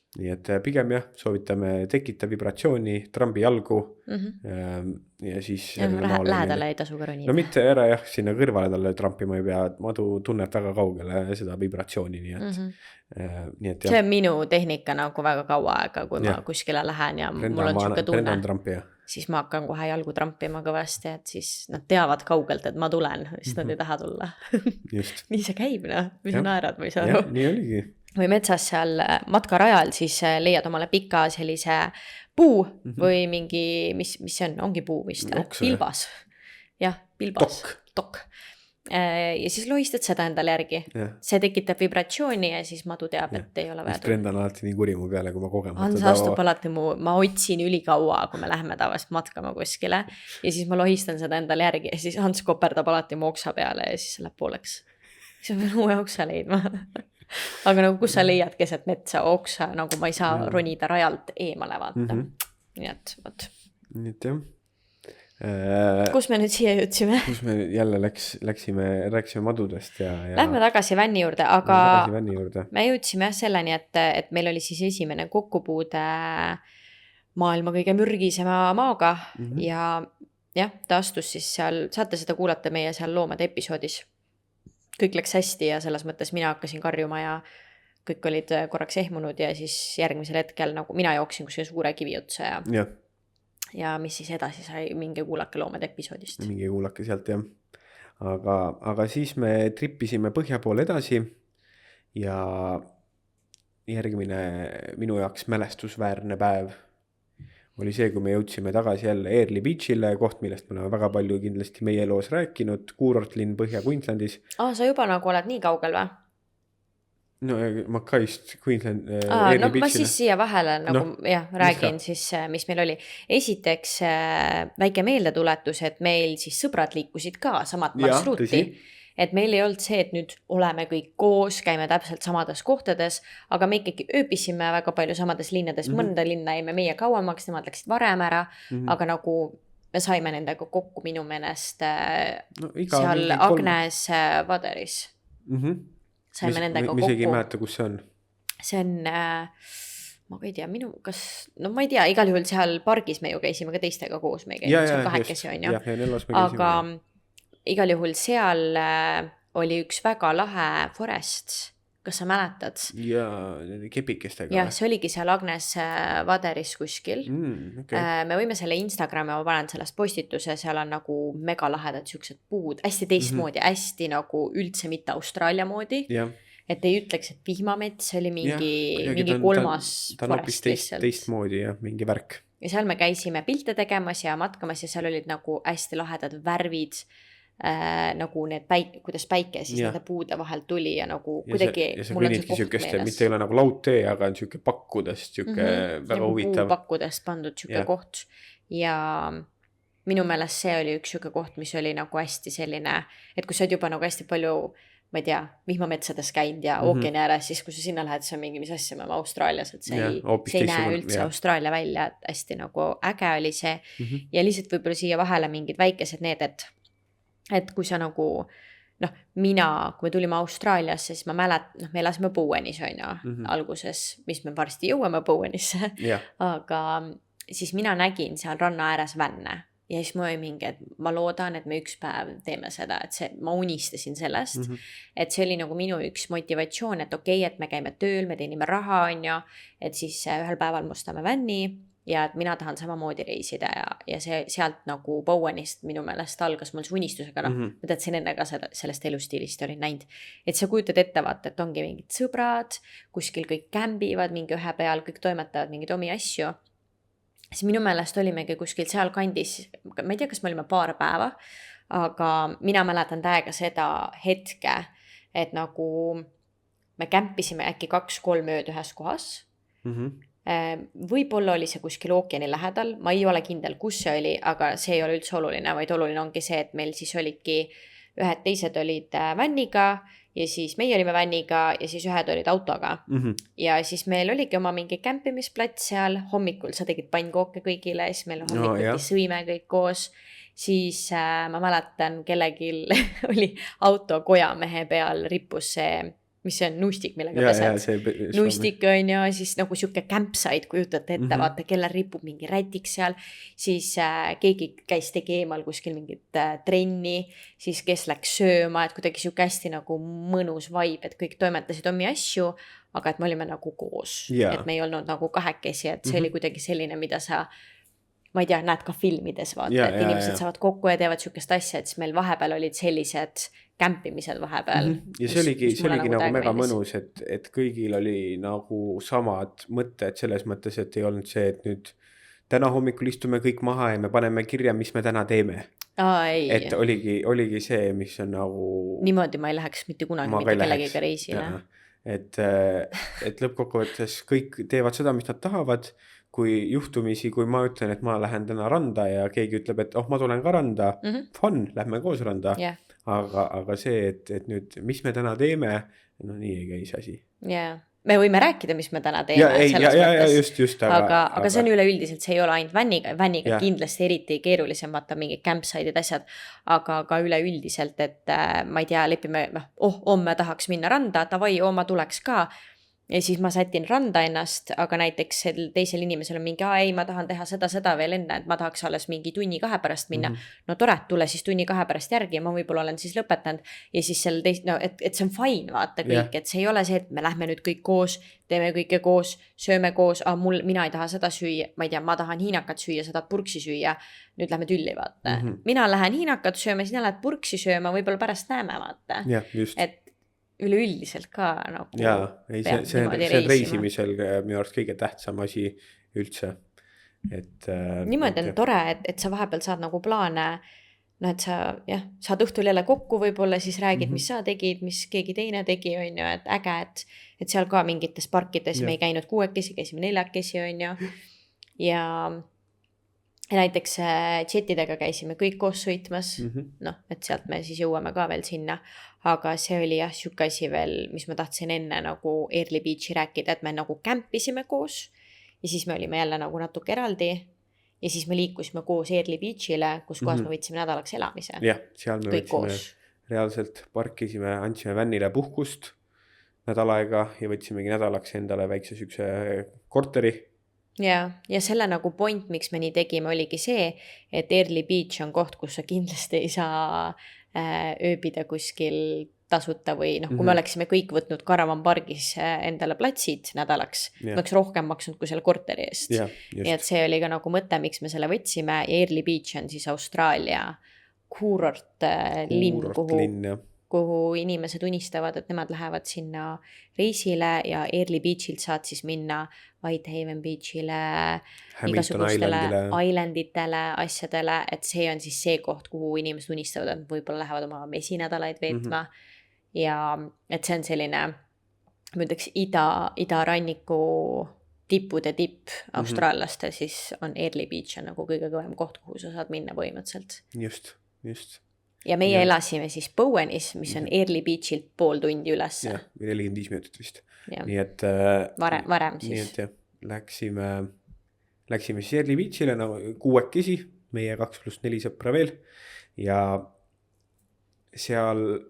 Nii et pigem jah, soovitame tekita vibratsiooni, trambi jalgu ja siis... Lähedale ei tasu ka ronida. No mitte ära jah, sinna kõrvale talle trampima ei pea, madu tunneb väga kaugele seda vibratsiooni, nii et see on minu tehnika nagu väga kaua aega, kui ma kuskile lähen ja mul on siuke tunne, siis ma hakkan kohe jalgu trampima kõvasti, et siis nad teavad kaugelt, et ma tulen, siis nad ei taha tulla. Nii see käib, mis sa naerad, ma ei saa aru. Nii oligi. Või metsas seal matkarajal, siis leiad omale pika sellise puu või mingi, mis see on, ongi puu vist, pilbas. Jah, pilbas. Tok. Ja siis lohistad seda endale järgi. See tekitab vibratsiooni ja siis madu teab, et ei ole vaja. Brenda on alati nii kuri mu peale, kui ma kogemata. Hans astub alati ma otsin ülikaua, kui me läheme tavaliselt matkama kuskile ja siis ma lohistan seda endale järgi ja siis Hans koperdab alati mu oksa peale ja siis läheb pooleks. Siis ma pean uue oksa leidma. Aga nagu kus sa leiad keset metsa oksa, nagu ma ei saa ronida rajalt eemale vaata. Nii et, võt. Nii et jah. Kus me nüüd siia jõudsime? Kus me jälle rääksime madudest ja... Lähme tagasi vänni juurde, aga me jõudsime selleni, et meil oli siis esimene kokkupuude maailma kõige mürgisema maaga ja jah, ta astus siis seal, saate seda kuulata meie seal loomade episoodis. Kõik läks hästi ja selles mõttes mina hakkasin karjuma ja kõik olid korraks ehmunud ja siis järgmisel hetkel nagu mina jooksin kuskil suure kivi otsa ja mis siis edasi sai, mingi kuulake loomade episoodist. Mingi kuulake sealt jah. Aga siis me trippisime põhja poole edasi ja järgmine minu jaoks mälestusväärne päev oli see, kui me jõudsime tagasi jälle Airlie Beachile, koht, millest me oleme väga palju kindlasti meie loos rääkinud, kuurortlinn Põhja-Queenslandis. Sa juba nagu oled nii kaugel või? No Mackay'st Queensland Airlie Beachile. Ma siis siia vahele nagu räägin siis, mis meil oli. Esiteks väike meeldetuletus, et meil siis sõbrad liikusid ka samat marsruuti. Et meil ei olnud see, et nüüd oleme kõik koos, käime täpselt samades kohtades, aga me ikkagi ööpisime väga palju samades linnades, mõnda linna jäime meie kauemaks, nemad läksid varem ära, aga nagu me saime nendega kokku minu meelest No, iga seal mingi Agnes Vaderis. Saime nendega ma isegi ei kokku. mäleta, kus see on. See on, ma ei tea, no ma ei tea, igal juhul seal pargis me ju käisime ka teistega koos, me ei käinud seal kahekesi, on ju. Ja Nellos me käisime. Aga igal juhul seal oli üks väga lahe forest. Kas sa mäletad? Ja nende kepikestega. Ja see oligi seal Agnes Vaderis kuskil. Okay. Me võime selle Instagrami, ma panen sellest postituse, seal on nagu megalahedad siuksed puud, hästi teistmoodi, hästi nagu üldse mitte Austraalia moodi. Ja. Et ei ütleks, et vihmamets, see oli mingi kolmas ta on hoopis teistmoodi ja mingi värk. Ja seal me käisime pilte tegemas ja matkamas ja seal olid nagu hästi lahedad värvid, nagu need kuidas päike siis nende puude vahel tuli ja nagu kuidagi ja see kõnnitki siukeste, mitte ei ole nagu laudtee, aga on siuke pakkudest siuke väga huvitav. Pakkudest pandud siuke koht ja minu meelest see oli üks siuke koht, mis oli nagu hästi selline, et kui sa oled juba nagu hästi palju, ma ei tea, vihmametsades käinud ja ookeani ääres, siis kui sa sinna lähed, see on mingi, mis asja me oleme Austraalias, et see ei näe üldse Austraalia välja, et hästi nagu äge oli see ja lihtsalt võib-olla siia vahele mingid väikesed need, et kui sa nagu, kui me tulime Austraaliasse, siis ma me elasime Bowenis, on ju, alguses, mis me varsti jõuame Bowenisse, aga siis mina nägin seal ranna ääres vänne ja siis ma olin mingi, et ma loodan, et me üks päev teeme seda, et ma unistasin sellest, et see oli nagu minu üks motivatsioon, et okei, et me käime tööl, me teenime raha, on ju, et siis ühel päeval me ostame vänni ja et mina tahan samamoodi reisida ja see sealt nagu Bowenist minu meelest algas mul see unistusega, ma teadsin enne ka sellest elustiilist olin näinud, et sa kujutad ette vaata, et ongi mingid sõbrad, kuskil kõik kämbivad mingi ühe peal, kõik toimetavad mingid omi asju, siis minu meelest olimegi kuskil seal kandis, ma ei tea, kas me olime paar päeva, aga mina mäletan täiega seda hetke, et nagu me kämpisime äkki 2-3 ööd ühes kohas, võib-olla oli see kuskil ookeani lähedal, ma ei ole kindel, kus see oli, aga see ei ole üldse oluline, vaid oluline ongi see, et meil siis olidki ühed teised olid vänniga ja siis meie olime vänniga ja siis ühed olid autoga ja siis meil oligi oma mingi kämpimisplats seal, hommikul sa tegid pannkooke kõigile, siis meil hommikuti sõime kõik koos, siis ma mäletan kellelgi oli auto kojamehe peal rippus see mis see on nuustik, millega pesed. Nuustik on ja siis nagu siuke campsite, kujutate ette, vaata, kellel ripub mingi rätik seal, siis keegi käis tegi eemal kuskil mingit trenni, siis kes läks sööma, et kuidagi siuke hästi nagu mõnus vibe, et kõik toimetasid omi asju, aga et me olime nagu koos, et me ei olnud nagu kahekesi, et see oli kuidagi selline, mida sa ma ei tea, näed ka filmides vaata, et inimesed saavad kokku ja teevad siukest asja, et siis meil vahepeal olid sellised kämpimised vahepeal. Ja see oligi nagu mega mõnus, et kõigil oli nagu samad mõtted selles mõttes, et ei olnud see, et nüüd täna hommikul istume kõik maha ja me paneme kirja, mis me täna teeme. Et oligi see, mis on nagu niimoodi ma ei läheks mitte kunagi mitte kellegiga reisile. Et lõppkokkuvõttes kõik teevad seda, mis nad tahavad, kui juhtumisi, kui ma ütlen, et ma lähen täna randa ja keegi ütleb, et ma tulen ka randa, fun, lähme koos randa, aga see, et nüüd, mis me täna teeme, no nii ei käi see asi. Me võime rääkida, mis me täna teeme. Just, aga see on üleüldiselt, see ei ole ainult vänniga kindlasti eriti keerulisem, vaata mingid campside'id asjad, aga ka üleüldiselt, et ma ei tea, lepime, homme tahaks minna randa, tavai, ma tuleks ka. Ja siis ma sätin randa ennast, aga näiteks teisel inimesel on mingi, ei, ma tahan teha seda veel enne, et ma tahaks alles mingi 2 pärast minna. No tore, tule siis 2 pärast järgi ja ma võib-olla olen siis lõpetanud. Ja siis seal et see on fine, vaata kõik, et see ei ole see, et me lähme nüüd kõik koos, teeme kõike koos, sööme koos, mina ei taha seda süüa, ma ei tea, ma tahan hiinakat süüa, sa tahad purksi süüa, nüüd lähme tülli, vaata. Mina lähen hiinakat sööma, sina lähed purksi sööma, võib-olla pärast näeme, vaata. Et üleüldiselt ka nagu see on reisimisel minu arust kõige tähtsam asi üldse. Niimoodi on tore, et sa vahepeal saad nagu plaane, et sa saad õhtul jälle kokku võib-olla, siis räägid, mis sa tegid, mis keegi teine tegi, on ju, et äge, et seal ka mingites parkides me ei käinud 6, käisime 4, on ju, ja näiteks jetidega käisime kõik koos sõitmas, et sealt me siis jõuame ka veel sinna, aga see oli siuke asi veel, mis ma tahtsin enne nagu Early Beachi rääkida, et me nagu kämpisime koos ja siis me olime jälle nagu natuke eraldi ja siis me liikusime koos Early Beachile, kus kohas me võtsime nädalaks elamise. Jah, seal me Kõik võtsime koos. reaalselt parkisime, andsime vännile puhkust nädal aega ja võtsimegi nädalaks endale väikse sükse korteri. Ja selle nagu point, miks me nii tegime, oligi see, et Early Beach on koht, kus sa kindlasti ei saa ööbida kuskil tasuta või noh, kui me oleksime kõik võtnud karavanpargis endale platsid nädalaks, me oleks rohkem maksnud kui selle korteri eest. Nii et see oli ka nagu mõte, miks me selle võtsime ja Early Beach on siis Austraalia kuurortlinn, kuhu inimesed unistavad, et nemad lähevad sinna reisile ja Early Beachilt saad siis minna Whitehaven Beachile, igasugustele islanditele, asjadele, et see on siis see koht, kuhu inimesed unistavad, et võib-olla lähevad oma mesinädalaid veetma. Ja et see on selline, ma ütleks, idaranniku tippude tipp austraallaste, siis on Early Beach on nagu kõige kõvem koht, kuhu sa saad minna põhimõtteliselt. Just. Ja meie elasime siis Bowenis, mis on Early Beachilt pool tundi üles. Jah, 45 minutit vist. Nii et varem siis. Nii et jah, läksime siis Early Beachile nagu 6 meie 2+4 sõpra veel ja seal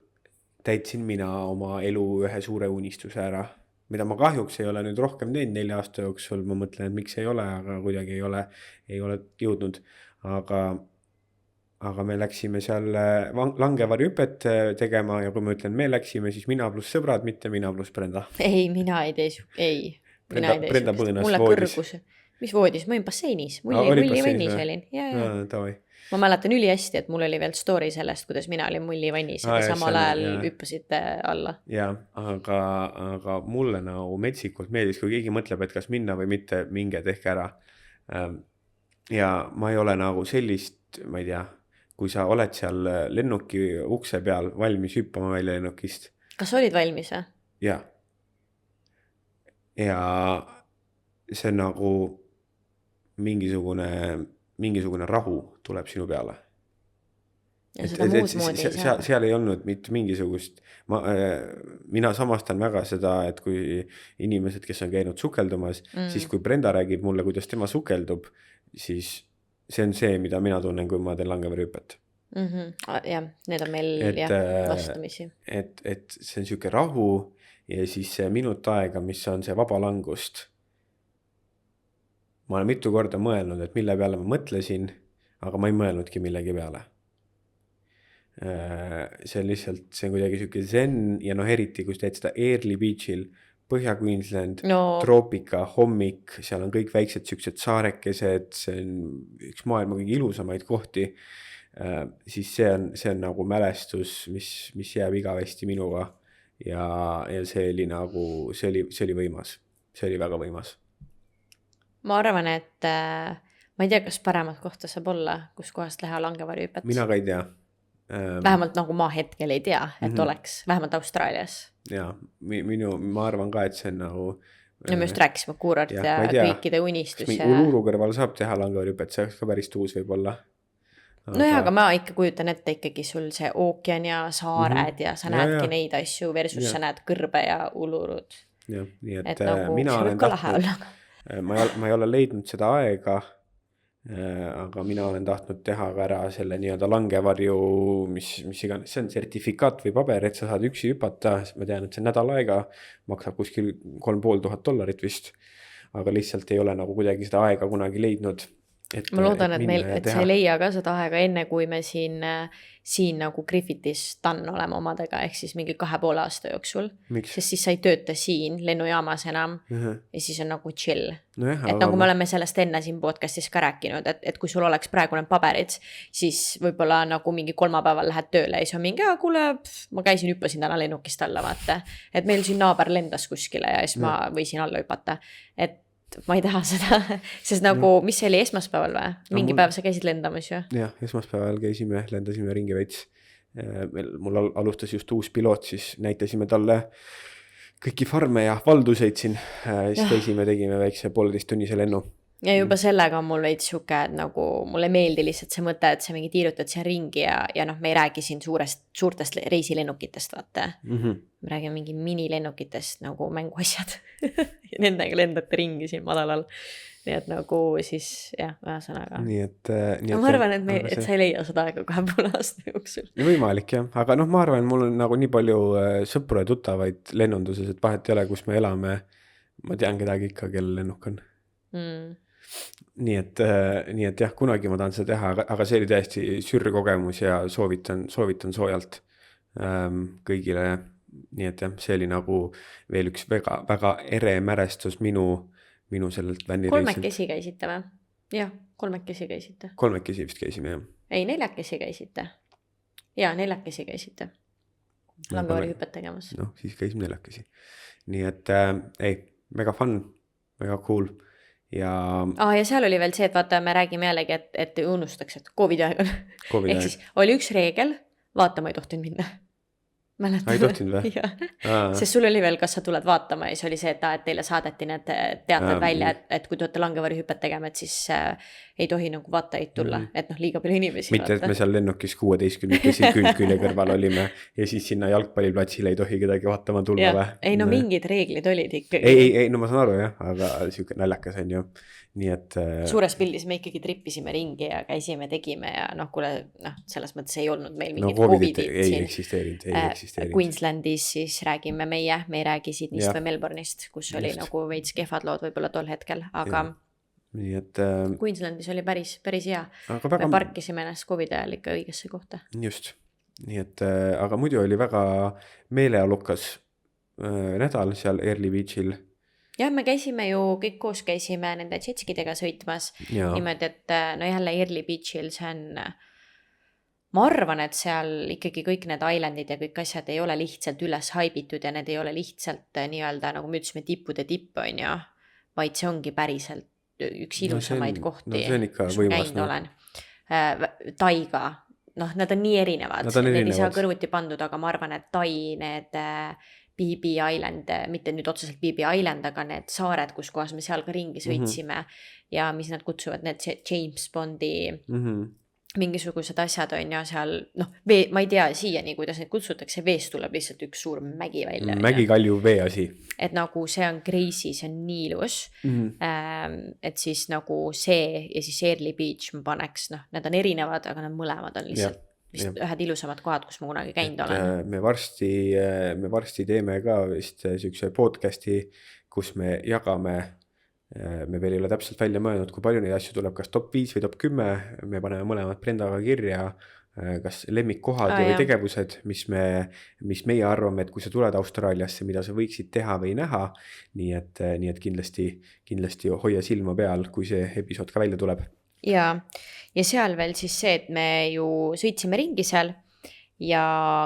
täitsin mina oma elu ühe suure unistuse ära, mida ma kahjuks ei ole nüüd rohkem teinud 4 aasta jooksul, ma mõtlen, et miks ei ole, aga kuidagi ei ole jõudnud, aga me läksime seal langevarjuhüpet tegema ja kui ma ütlen, me läksime, siis mina pluss sõbrad, mitte mina pluss Brenda. Ei, mina ei tee. Brenda põõnas mulle voodis. Mis voodis? Ma olin basseinis. Mullivannis olin. Ja. Ma mäletan üli hästi, et mul oli veel story sellest, kuidas mina olin mullivannis ja samal ajal hüppasite alla. Ja, aga mulle nagu metsikult meeldis, kui keegi mõtleb, et kas minna või mitte, minge tehke ära. Ja ma ei ole nagu sellist, ma ei tea, kui sa oled seal lennuki ukse peal valmis hüppama välja lennukist. Kas olid valmis? Ja see on nagu mingisugune rahu tuleb sinu peale. Ja seda muud moodi ei saa. Seal ei olnud mitte mingisugust, mina samastan väga seda, et kui inimesed, kes on käinud sukeldumas, siis kui Brenda räägib mulle, kuidas tema sukeldub, siis see on see, mida mina tunnen, kui ma teen langevarjuhüpet. Jah, need on meil vastamisi. Et see on siuke rahu ja siis see minut aega, mis on see vaba langust. Ma olen mitu korda mõelnud, et mille peale ma mõtlesin, aga ma ei mõelnudki millegi peale. See on lihtsalt, see on kuidagi siuke zen ja eriti, kui teed seda Early Beachil, Põhja-Queensland, troopika, hommik, seal on kõik väiksed siuksed saarekesed, see on üks maailma kõige ilusamaid kohti, siis see on nagu mälestus, mis jääb igavesti minuga ja see oli nagu, see oli võimas, see oli väga võimas. Ma arvan, et ma ei tea, kas paremat kohta saab olla, kus kohast teha langevarjuhüpet. Mina ka ei tea. Vähemalt nagu ma hetkel ei tea, et oleks, vähemalt Austraalias. Ja, ma arvan ka, et see on nagu... Ja me just rääkisime kuurort ja kõikide unistus. Uluru kõrval saab teha langevarjuhüpet, see oleks ka päris tuus võib-olla. Aga ma ikka kujutan ette ikkagi sul see ookean ja saared ja sa näedki neid asju versus sa näed kõrbe ja ulurud. Ja, nii et nagu, mina olen tahtnud... Ma ei ole leidnud seda aega, aga mina olen tahtnud teha ka ära selle nii-öelda langevarju, mis iganes, see on sertifikaat või paber, et sa saad üksi hüpata, ma tean, et see nädal aega maksab kuskil $3500 vist, aga lihtsalt ei ole nagu kuidagi seda aega kunagi leidnud. Ma loodan, et sa ei leia ka seda aega enne, kui me siin nagu Griffithis oleme omadega, ehk siis mingi 2,5 aasta jooksul. Miks? Sest siis sa ei tööta siin lennujaamas enam ja siis on nagu chill. Et nagu me oleme sellest enne siin podcastis ka rääkinud, et kui sul oleks praegu need paberid, siis võib-olla nagu mingi 3 päeval lähed tööle ja siis on mingi, kuule, ma käisin, hüppasin täna lennukist alla, vaata. Et meil siin naaber lendas kuskile ja siis ma võisin alla hüpata. Et ma ei taha seda, sest nagu, mis see oli esmaspäeval või? Mingi päev sa käisid lendamas ju? Jah, esmaspäeval lendasime ringi veits. Mul alustas just uus piloot, siis näitasime talle kõiki farme ja valduseid siin. Siis tegime väikse 1,5 tunnise lennu. Ja juba sellega on mul veits siuke, et nagu mulle meeldi lihtsalt see mõte, et sa mingi tiirutad siin ringi ja me ei räägi siin suurtest reisilennukitest, vaata. Me räägime mingi minilennukitest nagu mänguasjad. Nendega lendate ringi siin madalal. nii et nagu siis jah, ühesõnaga. nii et ma arvan, et sa ei leia seda aega 2,5 aasta jooksul. Võimalik jah, aga noh, ma arvan, mul on nagu nii palju sõpru ja tuttavaid lennunduses, et vahet ei ole, kus me elame. Ma tean kedagi ikka, kellel lennuk on. Nii et jah, kunagi ma tahan seda teha, aga see oli täiesti sürkogemus ja soovitan soojalt kõigile. Nii et jah, see oli nagu veel üks väga, väga ere mälestus minu sellelt vännireisilt. 3 käisite või? Jah, 3 käisite. 3 vist käisime, jah. Ei, 4 käisite. Jaa, 4 käisite. Langevaari hüpped tegemas. Noh, siis käisime 4. Nii et väga fun, väga cool. Ja seal oli veel see, et vaata, me räägime jällegi, et unustaks, et COVID aeg on. Ehk siis oli üks reegel, vaatama ei tohtinud minna. Mäletad? Ei tohtinud või? Sest sul oli veel, kas sa tuled vaatama ja see oli see, et teile saadeti need teated välja, et kui te olete langevaari hüpped tegema, et siis ei tohi nagu vaatajaid tulla, et noh, liiga palju inimesi. Mitte, et me seal lennukis 16 külje kõrval olime ja siis sinna jalgpalliplatsile ei tohi kedagi vaatama tulla või? Ei no mingid reeglid olid ikkagi. Ei, no ma saan aru jah, aga siuke naljakas on ju. Nii et suures pildis me ikkagi trippisime ringi ja käisime, tegime ja noh, kuule, selles mõttes ei olnud meil mingid COVID-id ei eksisteerinud. Queenslandis siis räägime me ei räägi Sydneyst või Melbourne'ist, kus oli nagu veits kehvad lood võib-olla tol hetkel, aga nii et Queenslandis oli päris hea. Me parkisime ennast COVID ajal ikka õigesse kohta. Just, nii et aga muidu oli väga meelealukas nädal seal Early Beachil. Jah, me käisime ju, kõik koos käisime nende jetskidega sõitmas. Niimoodi, et no jälle Early Beachil see on, ma arvan, et seal ikkagi kõik need islandid ja kõik asjad ei ole lihtsalt üles haibitud ja need ei ole lihtsalt nii-öelda, nagu me ütlesime, tippude tipp on ju, vaid see ongi päriselt üks ilusamaid kohti. No see on ikka võimas. Taiga, noh, nad on nii erinevad. Need ei saa kõrvuti pandud, aga ma arvan, et Tai need BB Island, mitte nüüd otseselt BB Island, aga need saared, kus kohas me seal ka ringi sõitsime ja mis nad kutsuvad, need James Bondi mingisugused asjad on ja seal, noh, ma ei tea siiani, kuidas neid kutsutakse, veest tuleb lihtsalt üks suur mägi välja. Mägikalju veeasi. Et nagu see on crazy, see on nii ilus. Et siis nagu see ja siis Early Beach ma paneks, noh, need on erinevad, aga nad mõlemad on lihtsalt vist ühed ilusamad kohad, kus ma kunagi käinud olen. Me varsti teeme ka vist siukse podcasti, kus me jagame, me veel ei ole täpselt välja mõelnud, kui palju neid asju tuleb, kas top 5 või top 10, me paneme mõlemad Brendaga kirja, kas lemmikkohad või tegevused, mis meie arvame, et kui sa tuled Austraaliasse, mida sa võiksid teha või näha, nii et kindlasti hoia silma peal, kui see episood ka välja tuleb. Ja seal veel siis see, et me ju sõitsime ringi seal ja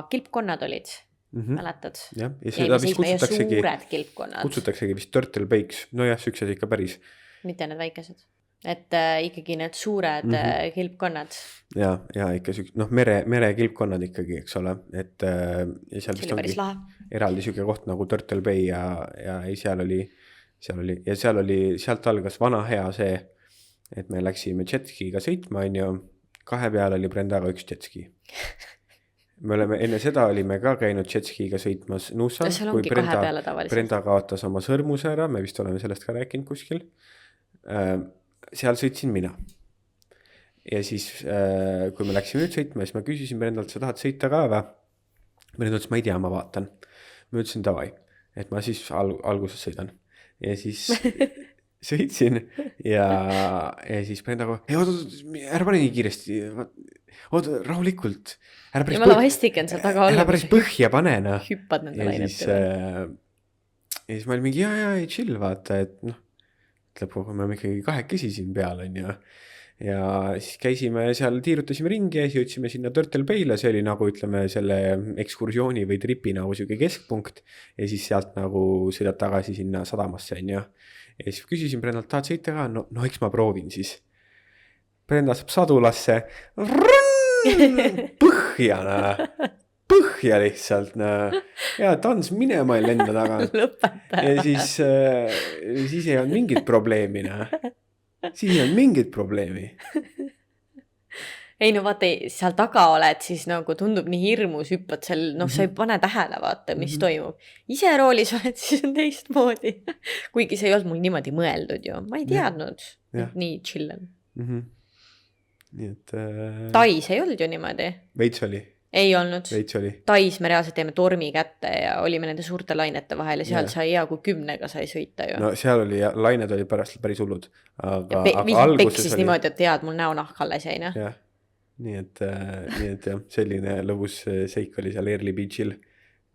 kilpkonnad olid, mäletad? Ja seda vist kutsutaksegi vist Turtle Bakes, no jah, süksed ikka päris. Mitte need väikesed, et ikkagi need suured kilpkonnad. Ja ikka noh, mere kilpkonnad ikkagi, eks ole, et ja seal vist ongi eraldi süge koht nagu Turtle Bay ja seal oli, sealt algas vana hea see, et me läksime jetskiga sõitma, on ju, 2 peal oli Brendaga 1 jetski. Enne seda olime ka käinud jetskiga sõitmas Nuusas, kui Brenda kaotas oma sõrmuse ära, me vist oleme sellest ka rääkinud kuskil. Seal sõitsin mina. Ja siis, kui me läksime nüüd sõitma, siis ma küsisin Brendalt, sa tahad sõita ka või? Brenda ütles, ma ei tea, ma vaatan. Ma ütlesin, davai, et ma siis alguses sõidan. Ja siis sõitsin ja siis Brenda ära pane nii kiiresti, rahulikult. Jumala vastiken seal taga olla. Ära päris põhja pane, noh. Hüppad nende lainetele. Ja siis ma olin mingi, ei chill, vaata, et noh, lõpuga me ikkagi 2 siin peal, on ju. Ja siis käisime seal, tiirutasime ringi ja siis jõudsime sinna Turtle Bay'le, see oli nagu, ütleme, selle ekskursiooni või tripi nagu siuke keskpunkt ja siis sealt nagu sõidad tagasi sinna sadamasse, on ju. Ja siis küsisin Brendalt, tahad sõita ka? No eks ma proovin siis. Brenda saab sadulasse. Põhja lihtsalt. Ja tans minema ei lenda taga. Lõpeta. Ja siis ei olnud mingit probleemi. Siis ei olnud mingit probleemi. ei no vaata, seal taga oled, siis nagu tundub nii hirmus, hüppad seal, noh, sa ei pane tähele, vaata, mis toimub. Ise roolis oled, siis on teistmoodi. Kuigi see ei olnud mul niimoodi mõeldud ju, ma ei teadnud, et nii chill on. Nii et Tais ei olnud ju niimoodi. veits oli. Ei olnud. Veits oli. Tais me reaalselt teeme tormi kätte ja olime nende suurte lainete vahel ja seal sai hea kui 10 sai sõita ju. No seal oli, lained olid päris hullud. Aga peksis niimoodi, et tead, mul näonahk alles jäi, noh. Jah, nii et jah, selline lõbus seik oli seal Early Beachil,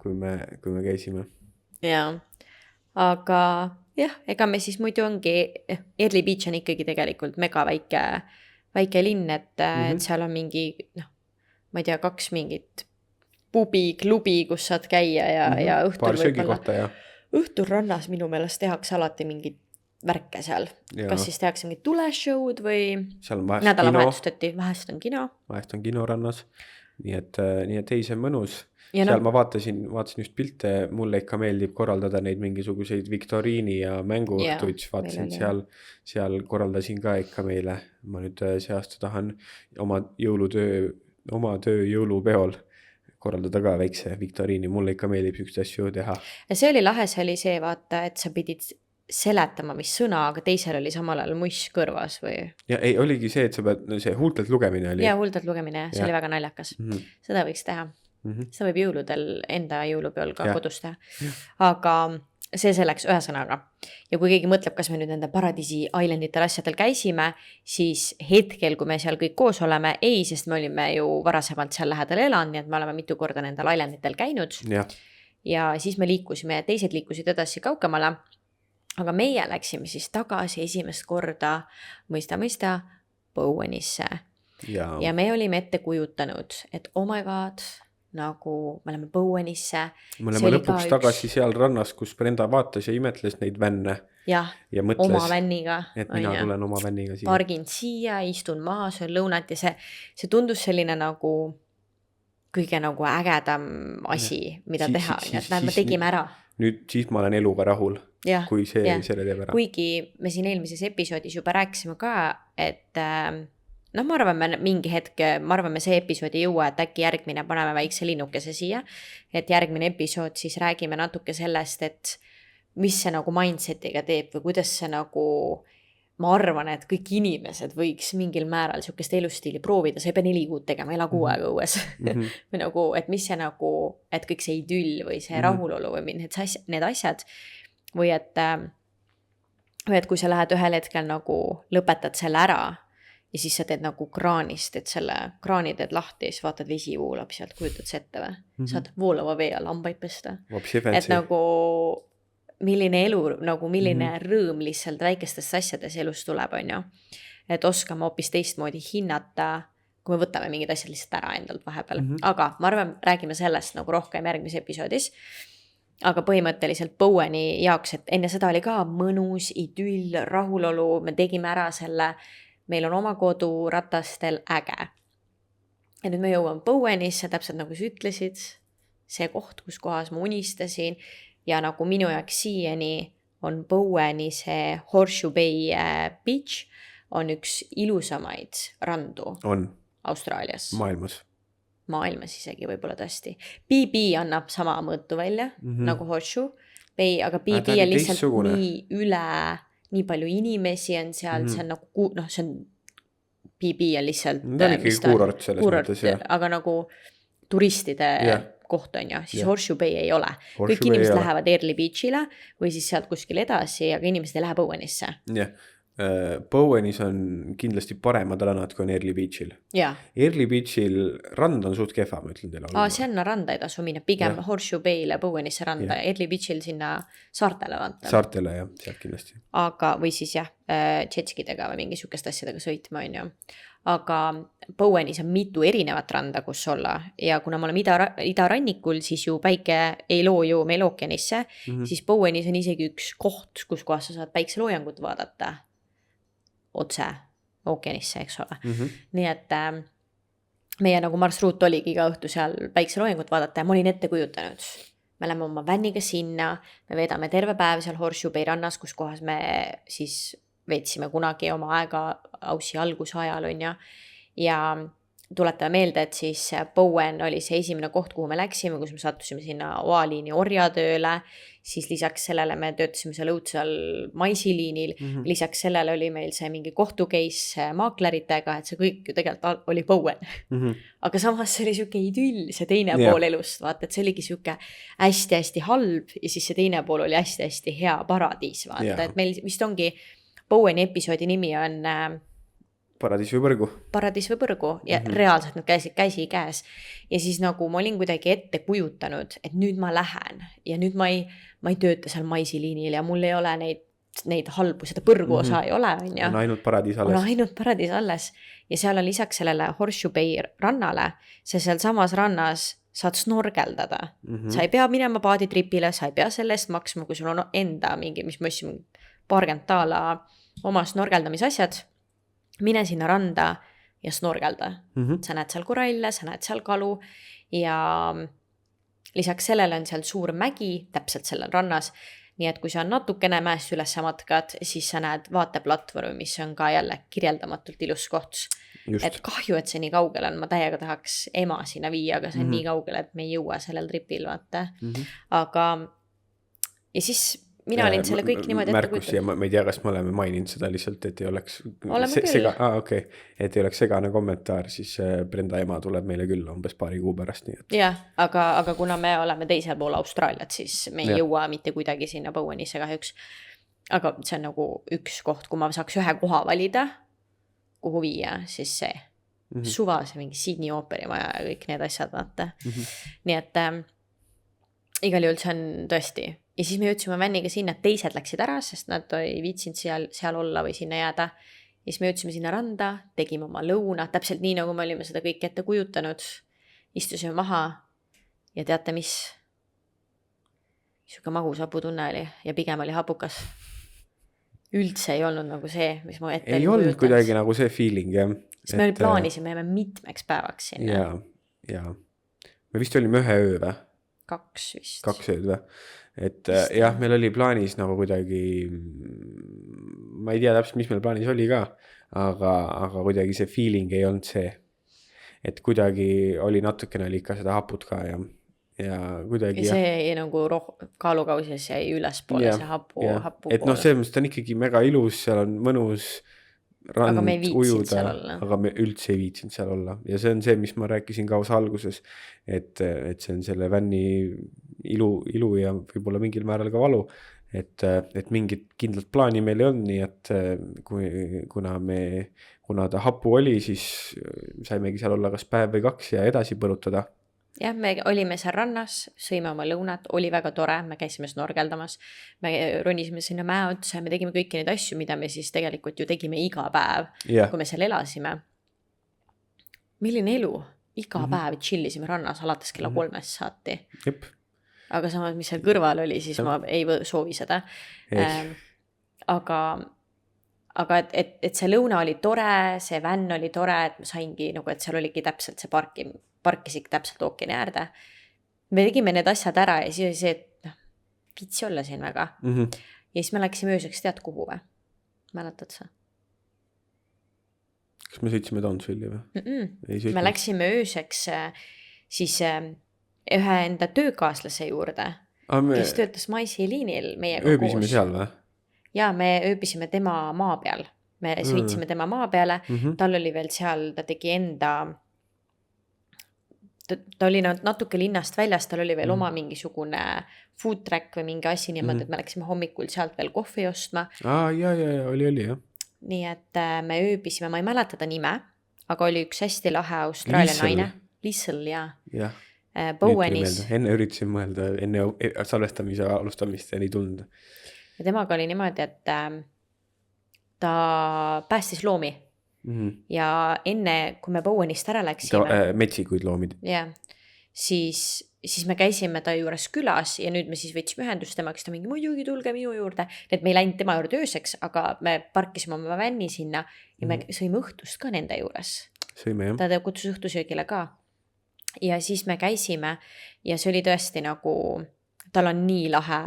kui me käisime. Jaa, aga jah, ega me siis muidu ongi, Early Beach on ikkagi tegelikult mega väike linn, et seal on mingi, noh, ma ei tea, 2 mingit klubi, kus saad käia ja õhtul õhtul rannas minu meelest tehakse alati mingit värke seal. Kas siis tehakse mingit tuleshow'd või nädalavahetustati, vahest on kino. Vahest on kino rannas, nii et ei, see on mõnus. Seal ma vaatasin just pilte, mulle ikka meeldib korraldada neid mingisuguseid viktoriini ja mänguõhtuid, vaatasin seal korraldasin ka ikka meile. Ma nüüd see aasta tahan oma töö jõulupeol korraldada ka väikse viktoriini, mulle ikka meeldib sükst asju teha. Ja see oli lahe, see oli see, vaata, et sa pidid seletama, mis sõna, aga teisel oli samal ajal muss kõrvas või? Ja ei, oligi see, et sa pead, see huultelt lugemine oli. Ja huultelt lugemine, see oli väga naljakas. Seda võiks teha. Seda võib jõuludel enda jõulupeol ka kodus teha. Aga see selleks ühesõnaga. Ja kui keegi mõtleb, kas me nüüd nende Paradiisi Islanditel asjadel käisime, siis hetkel, kui me seal kõik koos oleme, ei, sest me olime ju varasemalt seal lähedal elanud, nii et me oleme mitu korda nendel Islanditel käinud. Ja siis me liikusime ja teised liikusid edasi kaukemale. Aga meie läksime siis tagasi esimest korda, mõista, Bowenisse. Ja me olime ette kujutanud, et oh my god, nagu me oleme Bowenisse. Me oleme lõpuks tagasi seal rannas, kus Brenda vaatas ja imetles neid vänne. Ja mõtles, oma vänniga. Et mina tulen oma vänniga siia. Pargin siia, istun maha, söön lõunat ja see tundus selline nagu kõige nagu ägedam asi, mida teha. Et me tegime ära. Nüüd siis ma olen eluga rahul, kui selle teeb ära. Kuigi me siin eelmises episoodis juba rääkisime ka, et noh, ma arvan, me see episood ei jõua, et äkki järgmine paneme väikse linnukese siia, et järgmine episood siis räägime natuke sellest, et mis see nagu mindsetiga teeb või kuidas see nagu, ma arvan, et kõik inimesed võiks mingil määral sihukest elustiili proovida, sa ei pea 4 kuud tegema, ela 6 aega õues. Või nagu, et mis see nagu, et kõik see idüll või see rahulolu või need asjad või et kui sa lähed ühel hetkel nagu lõpetad selle ära ja siis sa teed nagu kraanist, et selle kraani teed lahti ja siis vaatad vesi voolab sealt, kujutad see ette või? Saad voolava vee all hambaid pesta. Et nagu milline elu, nagu milline rõõm lihtsalt väikestest asjades elus tuleb, on ju. Et oskame hoopis teistmoodi hinnata, kui me võtame mingid asjad lihtsalt ära endalt vahepeal. Aga ma arvan, räägime sellest nagu rohkem järgmises episoodis. Aga põhimõtteliselt Boweni jaoks, et enne seda oli ka mõnus, idüll, rahulolu, me tegime ära selle, meil on oma kodu ratastel äge. Ja nüüd me jõuame Bowenisse, täpselt nagu sa ütlesid, see koht, kus kohas ma unistasin ja nagu minu jaoks siiani on Boweni see Horseshoe Bay Beach on üks ilusamaid randu Austraalias. Maailmas isegi võib-olla tõesti. BB annab sama mõõtu välja nagu Horseshoe Bay, aga BB on lihtsalt nii üle, nii palju inimesi on seal, see on nagu, noh, see on BB on lihtsalt ta on ikkagi kuurort selles mõttes, aga nagu turistide koht on ju, siis Horseshoe Bay ei ole. Kõik inimesed lähevad Early Beachile või siis sealt kuskil edasi, aga inimesed ei lähe Bowenisse. Bowenis on kindlasti paremad rannad kui on Early Beachil. Early Beachil rand on suht kehva, ma ütlen teile. Sinna randa ei tasu minna, pigem Horseshoe Bay'le Bowenisse randa, Early Beachil sinna saartele vaata. Saartele jah, sealt kindlasti. Aga, või siis jetskidega või mingi sükest asjadega sõitma on ju. Aga Bowenis on mitu erinevat randa, kus olla ja kuna me oleme idarannikul, siis ju päike ei loo ju meil ookeanisse, siis Bowenis on isegi üks koht, kus kohas sa saad päikseloojangut vaadata otse ookeanisse, eks ole. Nii et meie nagu marsruut oligi iga õhtu seal päikseloojangut vaadata ja ma olin ette kujutanud. Me läheme oma vänniga sinna, me veedame terve päev seal Horseshoe Bay rannas, kus kohas me siis veetsime kunagi oma aega Aussi alguse ajal on ja tuletame meelde, et siis Bowen oli see esimene koht, kuhu me läksime, kus me sattusime sinna oaliini orjatööle, siis lisaks sellele me töötasime seal õudsel maisiliinil, lisaks sellele oli meil see mingi kohtukeis maakleritega, et see kõik ju tegelikult oli Bowen. Aga samas see oli siuke idüll, see teine pool elust, vaata, et see oligi siuke hästi-hästi halb ja siis see teine pool oli hästi-hästi hea paradiis, vaata, et meil vist ongi Boweni episoodi nimi on Paradiis või põrgu. Paradiis või põrgu ja reaalselt nad käisid käsi käes. Ja siis nagu ma olin kuidagi ette kujutanud, et nüüd ma lähen ja nüüd ma ei tööta seal maisiliinil ja mul ei ole neid halbu, seda põrgu osa ei ole. On ainult paradiis alles. On ainult paradiis alles. Ja seal on lisaks sellele Horseshoe Bay rannale, see seal samas rannas saad snorgeldada. Sa ei pea minema paaditripile, sa ei pea selle eest maksma, kui sul on enda mingi, mis ma ütlesin, $40 oma snorgeldamisasjad. Mine sinna randa ja snorgelda. Sa näed seal koralle, sa näed seal kalu ja lisaks sellele on seal suur mägi täpselt sellel rannas. Nii et kui sa natukene mäest üles matkad, siis sa näed vaateplatvormi, mis on ka jälle kirjeldamatult ilus koht. Just. Et kahju, et see nii kaugel on, ma täiega tahaks ema sinna viia, aga see on nii kaugel, et me ei jõua sellel tripil, vaata. Aga ja siis mina olin selle kõik niimoodi märkus ja ma ei tea, kas me oleme maininud seda lihtsalt, et ei oleks okay. Et ei oleks segane kommentaar, siis Brenda ema tuleb meile külla umbes paari kuu pärast. Nii et... Jah, aga kuna me oleme teisel pool Austraaliat, siis me ei jõua mitte kuidagi sinna Bowenisse kahjuks. Aga see on nagu üks koht, kui ma saaks ühe koha valida, kuhu viia, siis see suva, see mingi Sydney ooperimaja ja kõik need asjad, vaata. Nii et igal juhul see on tõesti. Ja siis me jõudsime vänniga sinna, et teised läksid ära, sest nad ei viitsinud seal olla või sinna jääda. Ja siis me jõudsime sinna randa, tegime oma lõuna, täpselt nii, nagu me olime seda kõik ette kujutanud. Istusime maha ja teate mis? Siuke magus haputunne oli ja pigem oli hapukas. Üldse ei olnud nagu see, mis ma ette ei olnud kujutanud. Kuidagi nagu see feeling, jah. Sest me plaanisime mitmeks päevaks sinna. Ja. Me vist olime ühe öö või? 2 vist. 2 ööd või? Et jah, meil oli plaanis nagu kuidagi, ma ei tea täpselt, mis meil plaanis oli ka, aga kuidagi see feeling ei olnud see, et kuidagi oli natukene oli ikka seda haput ka ja kuidagi. Ja see jäi nagu kaalukausis jäi ülespoole see hapu et noh, see on ikkagi mega ilus, seal on mõnus rand ujuda, aga me üldse ei viitsinud seal olla. Ja see on see, mis ma rääkisin ka alguses, et see on selle vänni ilu ja võib-olla mingil määral ka valu, et mingit kindlat plaani meil ei olnud, nii et kuna ta hapu oli, siis saimegi seal olla kas päev või 2 ja edasi põrutada. Jah, me olime seal rannas, sõime oma lõunat, oli väga tore, me käisime snorgeldamas, me ronisime sinna mäe otsa ja me tegime kõiki neid asju, mida me siis tegelikult ju tegime iga päev, kui me seal elasime. Milline elu? Iga päev chillisime rannas alates kella 3 saati. Jep. Aga samas, mis seal kõrval oli, siis ma ei soovi seda. Aga et see lõuna oli tore, see vänn oli tore, et ma saingi, nagu, et seal oligi täpselt see parkisid täpselt ookeani äärde. Me tegime need asjad ära ja siis oli see, et vitsi olla siin väga. Ja siis me läksime ööseks, tead kuhu või? Mäletad sa? Kas me sõitsime Townsville'i või? Me läksime ööseks siis ühe enda töökaaslase juurde, kes töötas maisiliinil meiega koos. Ööbisime seal või? Ja me ööbisime tema maa peal. Me sõitsime tema maa peale. Tal oli veel seal, ta tegi enda... Ta oli natuke linnast väljas, tal oli veel oma mingisugune food track või mingi asi niimoodi, et me läksime hommikul sealt veel kohvi ostma. Ja, oli, jah. Nii et me ööbisime, ma ei mäleta ta nime, aga oli üks hästi lahe Austraalia naine. Liesl, jah. Bowenis. Enne üritasin mõelda, enne salvestamise alustamist ja nii tund. Ja temaga oli niimoodi, et ta päästis loomi. Ja enne, kui me Bowenist ära läksime metsikuid loomid. Ja, siis me käisime ta juures külas ja nüüd me siis võtsime ühendust temaga, kes ta mingi muidugi tulge minu juurde, et me ei läinud tema juurde ööseks, aga me parkisime oma vänni sinna ja me sõime õhtust ka nende juures. Sõime, jah. Ta kutsus õhtusöögile ka. Ja siis me käisime ja see oli tõesti nagu, tal on nii lahe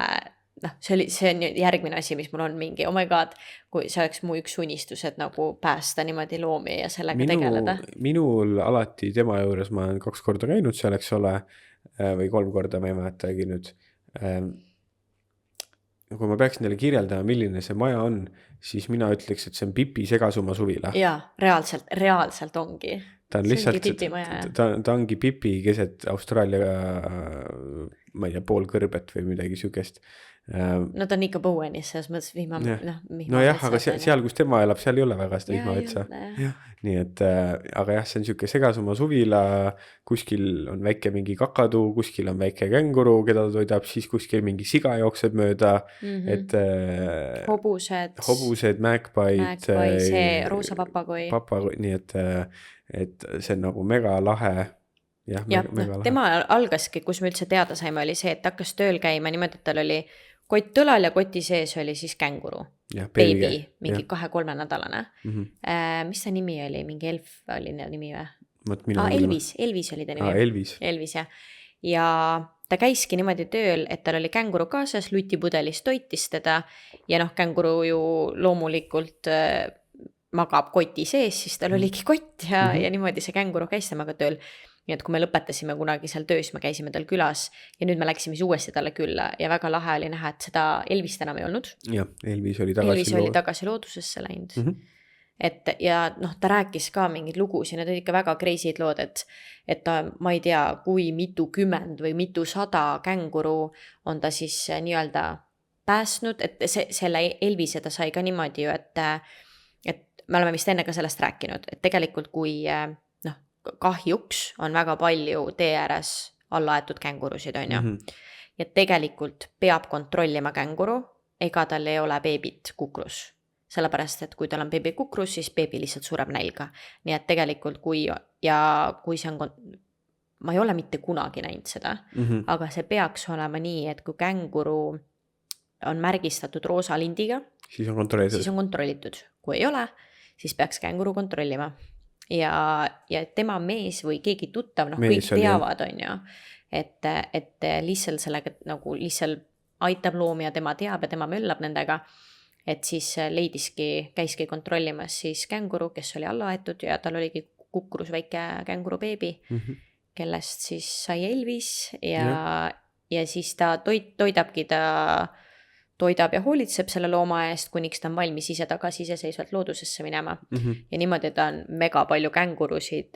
see on järgmine asi, mis mul on mingi, oh my god, kui see oleks mu üks unistus, et nagu päästa niimoodi loomi ja sellega tegeleda. Minul alati tema juures, ma olen 2 korda käinud seal, eks ole, või 3 korda, ma ei mäletagi nüüd. Kui ma peaksin teile kirjeldama, milline see maja on, siis mina ütleks, et see on Pipi Segasuma suvila. Jaa, reaalselt ongi. Ta on lihtsalt, ta ongi Pipi keset Austraalia, ma ei tea, pool kõrbet või midagi sükest. No ta on ikka Bowenis, selles mõttes nojah, aga seal, kus tema elab, seal ei ole väga seda vihmavetsa. Nii et, aga jah, see on siuke Segasuma suvila, kuskil on väike mingi kakadu, kuskil on väike känguru, keda ta toidab, siis kuskil mingi siga jookseb mööda, et hobused, magpied, see roosa papagoi, nii et see on nagu mega lahe. Ja, tema algaski, kus me üldse teada saime, oli see, et hakkas tööl käima niimoodi, et tal oli kott õlal ja koti sees oli siis känguru. Baby, mingi 2-3 nädalane. Mis see nimi oli? Mingi Elf oli nimi või? Elvis oli ta nimi. Elvis, jah. Ja ta käiski niimoodi tööl, et tal oli känguru kaasas, lutipudelis toitis teda ja känguru ju loomulikult magab koti sees, siis tal oligi kott ja niimoodi see känguru käis temaga tööl. Nii et kui me lõpetasime kunagi seal töös, me käisime tal külas ja nüüd me läksime uuesti talle külla ja väga lahe oli näha, et seda Elvist enam ei olnud. Ja, Elvis oli tagasi loodusesse läinud. Et, ja ta rääkis ka mingid lugusid, need olid ikka väga crazy'd lood, et ta, ma ei tea, kui mitukümmend või mitusada känguru on ta siis nii-öelda päästnud, et selle Elvise ta sai ka niimoodi ju, et me oleme vist enne ka sellest rääkinud, et tegelikult kui kahjuks on väga palju tee ääres allaaetud kängurusid, on ju. Ja tegelikult peab kontrollima känguru, ega tal ei ole beebit kukrus. Sellepärast, et kui tal on beebi kukrus, siis beebi lihtsalt sureb nälga. Nii et tegelikult kui see on, ma ei ole mitte kunagi näinud seda, aga see peaks olema nii, et kui känguru on märgistatud roosa lindiga, siis on kontrollitud. Kui ei ole, siis peaks känguru kontrollima. Ja tema mees või keegi tuttav, kõik teavad, on ju, et lihtsalt sellega nagu lihtsalt aitab loomi ja tema teab ja tema möllab nendega, et siis käiski kontrollimas siis känguru, kes oli allaaetud ja tal oligi kukrus väike känguru beebi, kellest siis sai Elvis ja siis ta toidab ja hoolitseb selle looma eest, kuniks ta on valmis ise tagasi iseseisvalt loodusesse minema. Ja niimoodi ta on mega palju kängurusid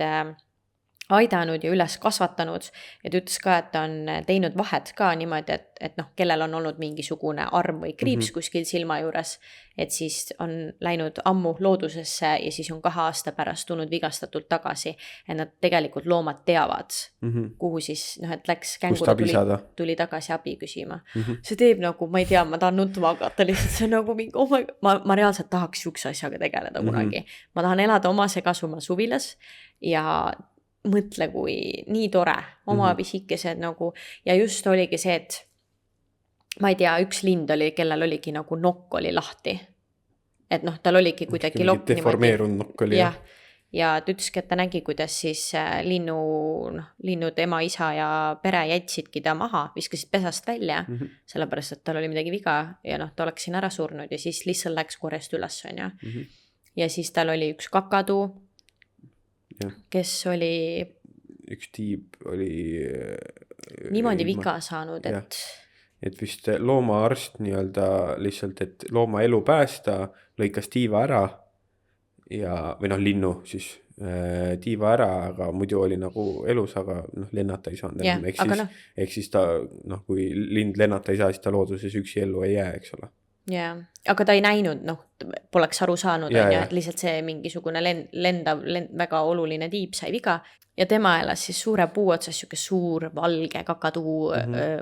aidanud ja üles kasvatanud, et ütles ka, et ta on teinud vahet ka niimoodi, et kellel on olnud mingisugune arm või kriips kuskil silma juures, et siis on läinud ammu loodusesse ja siis on 2 aasta pärast tulnud vigastatult tagasi, et nad tegelikult loomad teavad, kuhu siis, et läks känguru tuli tagasi abi küsima. See teeb nagu, ma ei tea, ma tahan nutma hakata, lihtsalt see on nagu mingi, ma reaalselt tahaks siukse asjaga tegeleda kunagi. Ma tahan elada oma Segasuma suvilas ja mõtle, kui nii tore, oma pisikesed nagu, ja just oligi see, et ma ei tea, üks lind oli, kellel oligi nagu nokk oli lahti. Et tal oligi kuidagi lokk niimoodi. Deformeerunud nokk oli. Ja ta ütleski, et ta nägi, kuidas siis linnud ema, isa ja pere jätsidki ta maha, viskasid pesast välja, sellepärast, et tal oli midagi viga ja ta oleks siin ära surnud ja siis lihtsalt läks korjast üles, on ju. Ja siis tal oli üks kakadu, kes oli üks tiib oli niimoodi viga saanud, et vist loomaarst nii-öelda lihtsalt, et looma elu päästa, lõikas tiiva ära või linnu siis tiiva ära, aga muidu oli nagu elus, aga lennata ei saanud enam. Ehk siis ta, kui lind lennata ei saa, siis ta looduses üksi ellu ei jää, eks ole. Jaa, aga ta ei näinud, poleks aru saanud, et lihtsalt see mingisugune lendav, väga oluline tiib sai viga ja tema elas siis suure puu otsas, suur valge kakaduu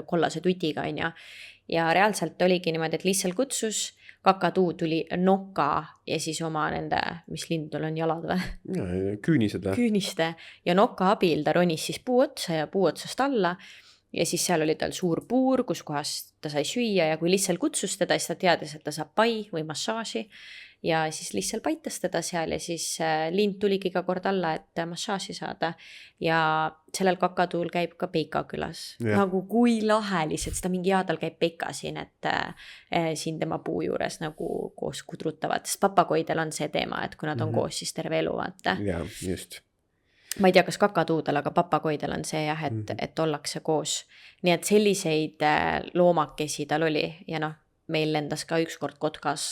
kollase tutiga, on ja reaalselt oligi niimoodi, et lihtsalt kutsus, kakaduu tuli noka ja siis oma nende, mis lindul on jalad või? Küüniste ja noka abil ta ronis siis puu otsa ja puu otsast alla. Ja siis seal oli tal suur puur, kus kohas ta sai süüa ja kui lihtsalt kutsus teda, siis ta teadis, et ta saab pai või massaaži ja siis lihtsalt paitas teda seal ja siis lind tuligi iga kord alla, et massaaži saada. Ja sellel kakatuul käib ka Peika külas. Nagu kui lahe lihtsalt, seda mingi tal käib Peika siin, et siin tema puu juures nagu koos kudrutavad, sest papagoidel on see teema, et kui nad on koos, siis terve elu, vaata. Ja, just. Ma ei tea, kas kakatuudel, aga papagoidel on see jah, et ollakse koos. Nii et selliseid loomakesi tal oli ja noh, meil lendas ka ükskord kotkas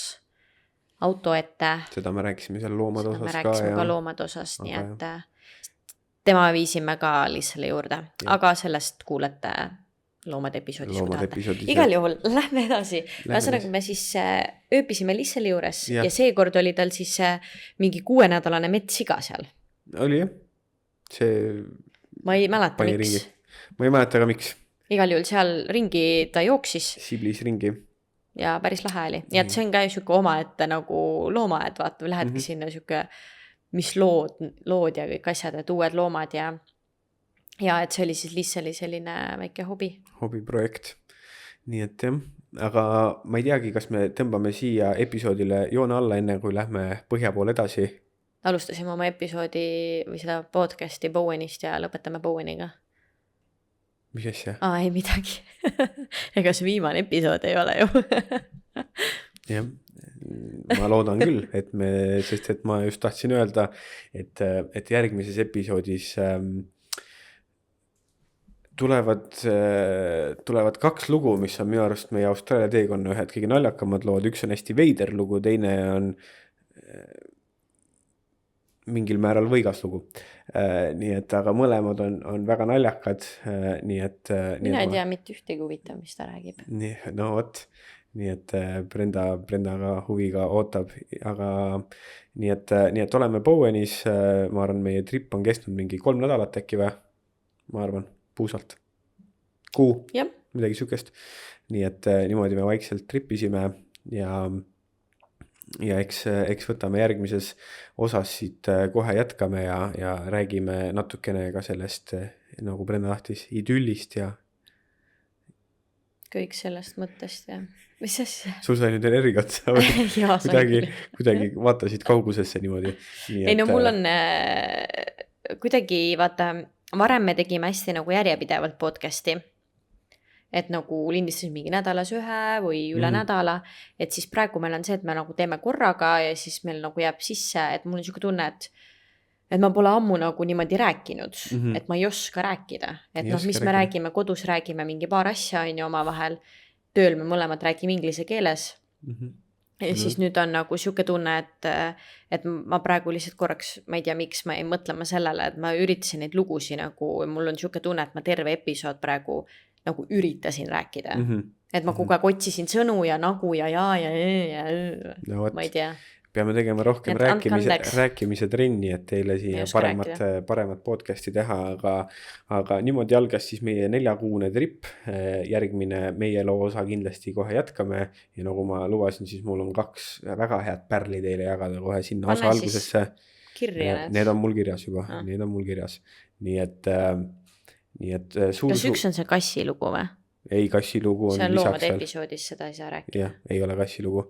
auto ette. Seda me rääkisime seal loomade osas ka. Me rääkisime ka loomade osas, nii et tema viisime ka lihtsale juurde. Aga sellest kuulete loomade episoodis. Igal juhul, lähme edasi. Ühesõnaga me siis ööpisime lihtsale juures ja seekord oli tal siis mingi 6-nädalane metssiga seal. Oli jah. Ma ei mäleta miks. Ma ei mäleta ka miks. Igal juhul seal ringi ta jooksis. Siblis ringi. Ja päris lahe oli. Ja et see on ka siuke oma ette nagu looma, et vaata, lähedki sinna siuke, mis lood ja kõik asjad, et uued loomad ja et see oli siis lihtsalt selline väike hobi. Hobiprojekt. Nii et jah, aga ma ei teagi, kas me tõmbame siia episoodile joone alla enne, kui lähme põhja poole edasi. Alustasime oma episoodi või seda podcasti Bowenist ja lõpetame Boweniga. Mis asja? Ei midagi. Ega see viimane episood ei ole ju. Jah, ma loodan küll, sest et ma just tahtsin öelda, et järgmises episoodis tulevad 2 lugu, mis on minu arust meie Austraalia teekonna ühed kõige naljakamad lood. Üks on hästi veider lugu, teine on mingil määral võigas lugu. Nii et, aga mõlemad on väga naljakad. Nii et... Mina ei tea mitte ühtegi huvitav, mis ta räägib. No vot, nii et Brenda ka huviga ootab. Aga nii et oleme Bowenis. Ma arvan, meie trip on kestnud mingi 3 nädalat äkki või? Ma arvan, puusalt. Kuu, midagi sükest. Nii et niimoodi me vaikselt tripisime ja eks võtame järgmises osas siit kohe jätkame ja räägime natukene ka sellest, nagu Brenda tahtis, idüllist ja kõik sellest mõttest ja mis asja? Sul sai nüüd energiat sa kuidagi vaatasid kaugusesse niimoodi. Ei no mul on kuidagi, vaata, varem me tegime hästi nagu järjepidevalt podcasti. Et nagu lindistasime mingi nädalas 1 või üle nädala, et siis praegu meil on see, et me nagu teeme korraga ja siis meil nagu jääb sisse, et mul on siuke tunne, et ma pole ammu nagu niimoodi rääkinud, et ma ei oska rääkida. Et noh, mis me räägime, kodus räägime mingi paar asja on ju oma vahel, tööl me mõlemad räägime inglise keeles. Ja siis nüüd on nagu siuke tunne, et ma praegu lihtsalt korraks, ma ei tea miks, ma ei mõtlema sellele, et ma üritasin neid lugusi nagu, mul on siuke tunne, et ma terve episood praegu nagu üritasin rääkida. Et ma kogu aeg otsisin sõnu ja nagu ja no, ma ei tea. Peame tegema rohkem rääkimise trenni, et teile siia paremat podcasti teha, aga niimoodi algas siis meie 4-kuune trip. Järgmine meie loo osa kindlasti kohe jätkame ja nagu ma lubasin, siis mul on 2 väga head pärli teile jagada kohe sinna osa algusesse. Need on mul kirjas juba, need on mul kirjas. Nii et kas üks on see kassi lugu või? Ei, kassi lugu on lisaks. See on loomade episoodis, seda ei saa rääkida. Jah, ei ole kassi lugu.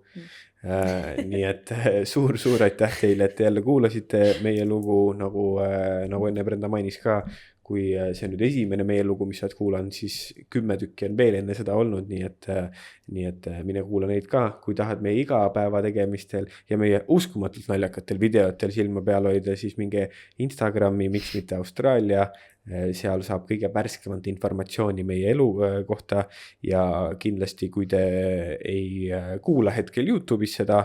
Nii et suur aitäh teile, et te jälle kuulasite meie lugu, nagu enne Brenda mainis ka, kui see on nüüd esimene meie lugu, mis sa oled kuulanud, siis 10 tükki on veel enne seda olnud, nii et mine kuula neid ka, kui tahad meie igapäeva tegemistel ja meie uskumatult naljakatel videotel silma peal hoida, siis minge Instagrami, miks mitte Austraalia, seal saab kõige värskemat informatsiooni meie elu kohta ja kindlasti, kui te ei kuula hetkel YouTube'is seda,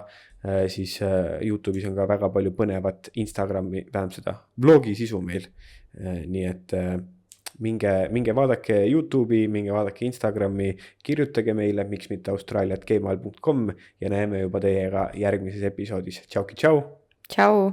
siis YouTube'is on ka väga palju põnevat Instagrami, vähem seda vlogi sisu meil. Nii et minge vaadake YouTube'i, minge vaadake Instagrami, kirjutage meile, miks mitte australia@gmail.com ja näeme juba teiega järgmises episoodis. Tšauki, tšau! Tšau!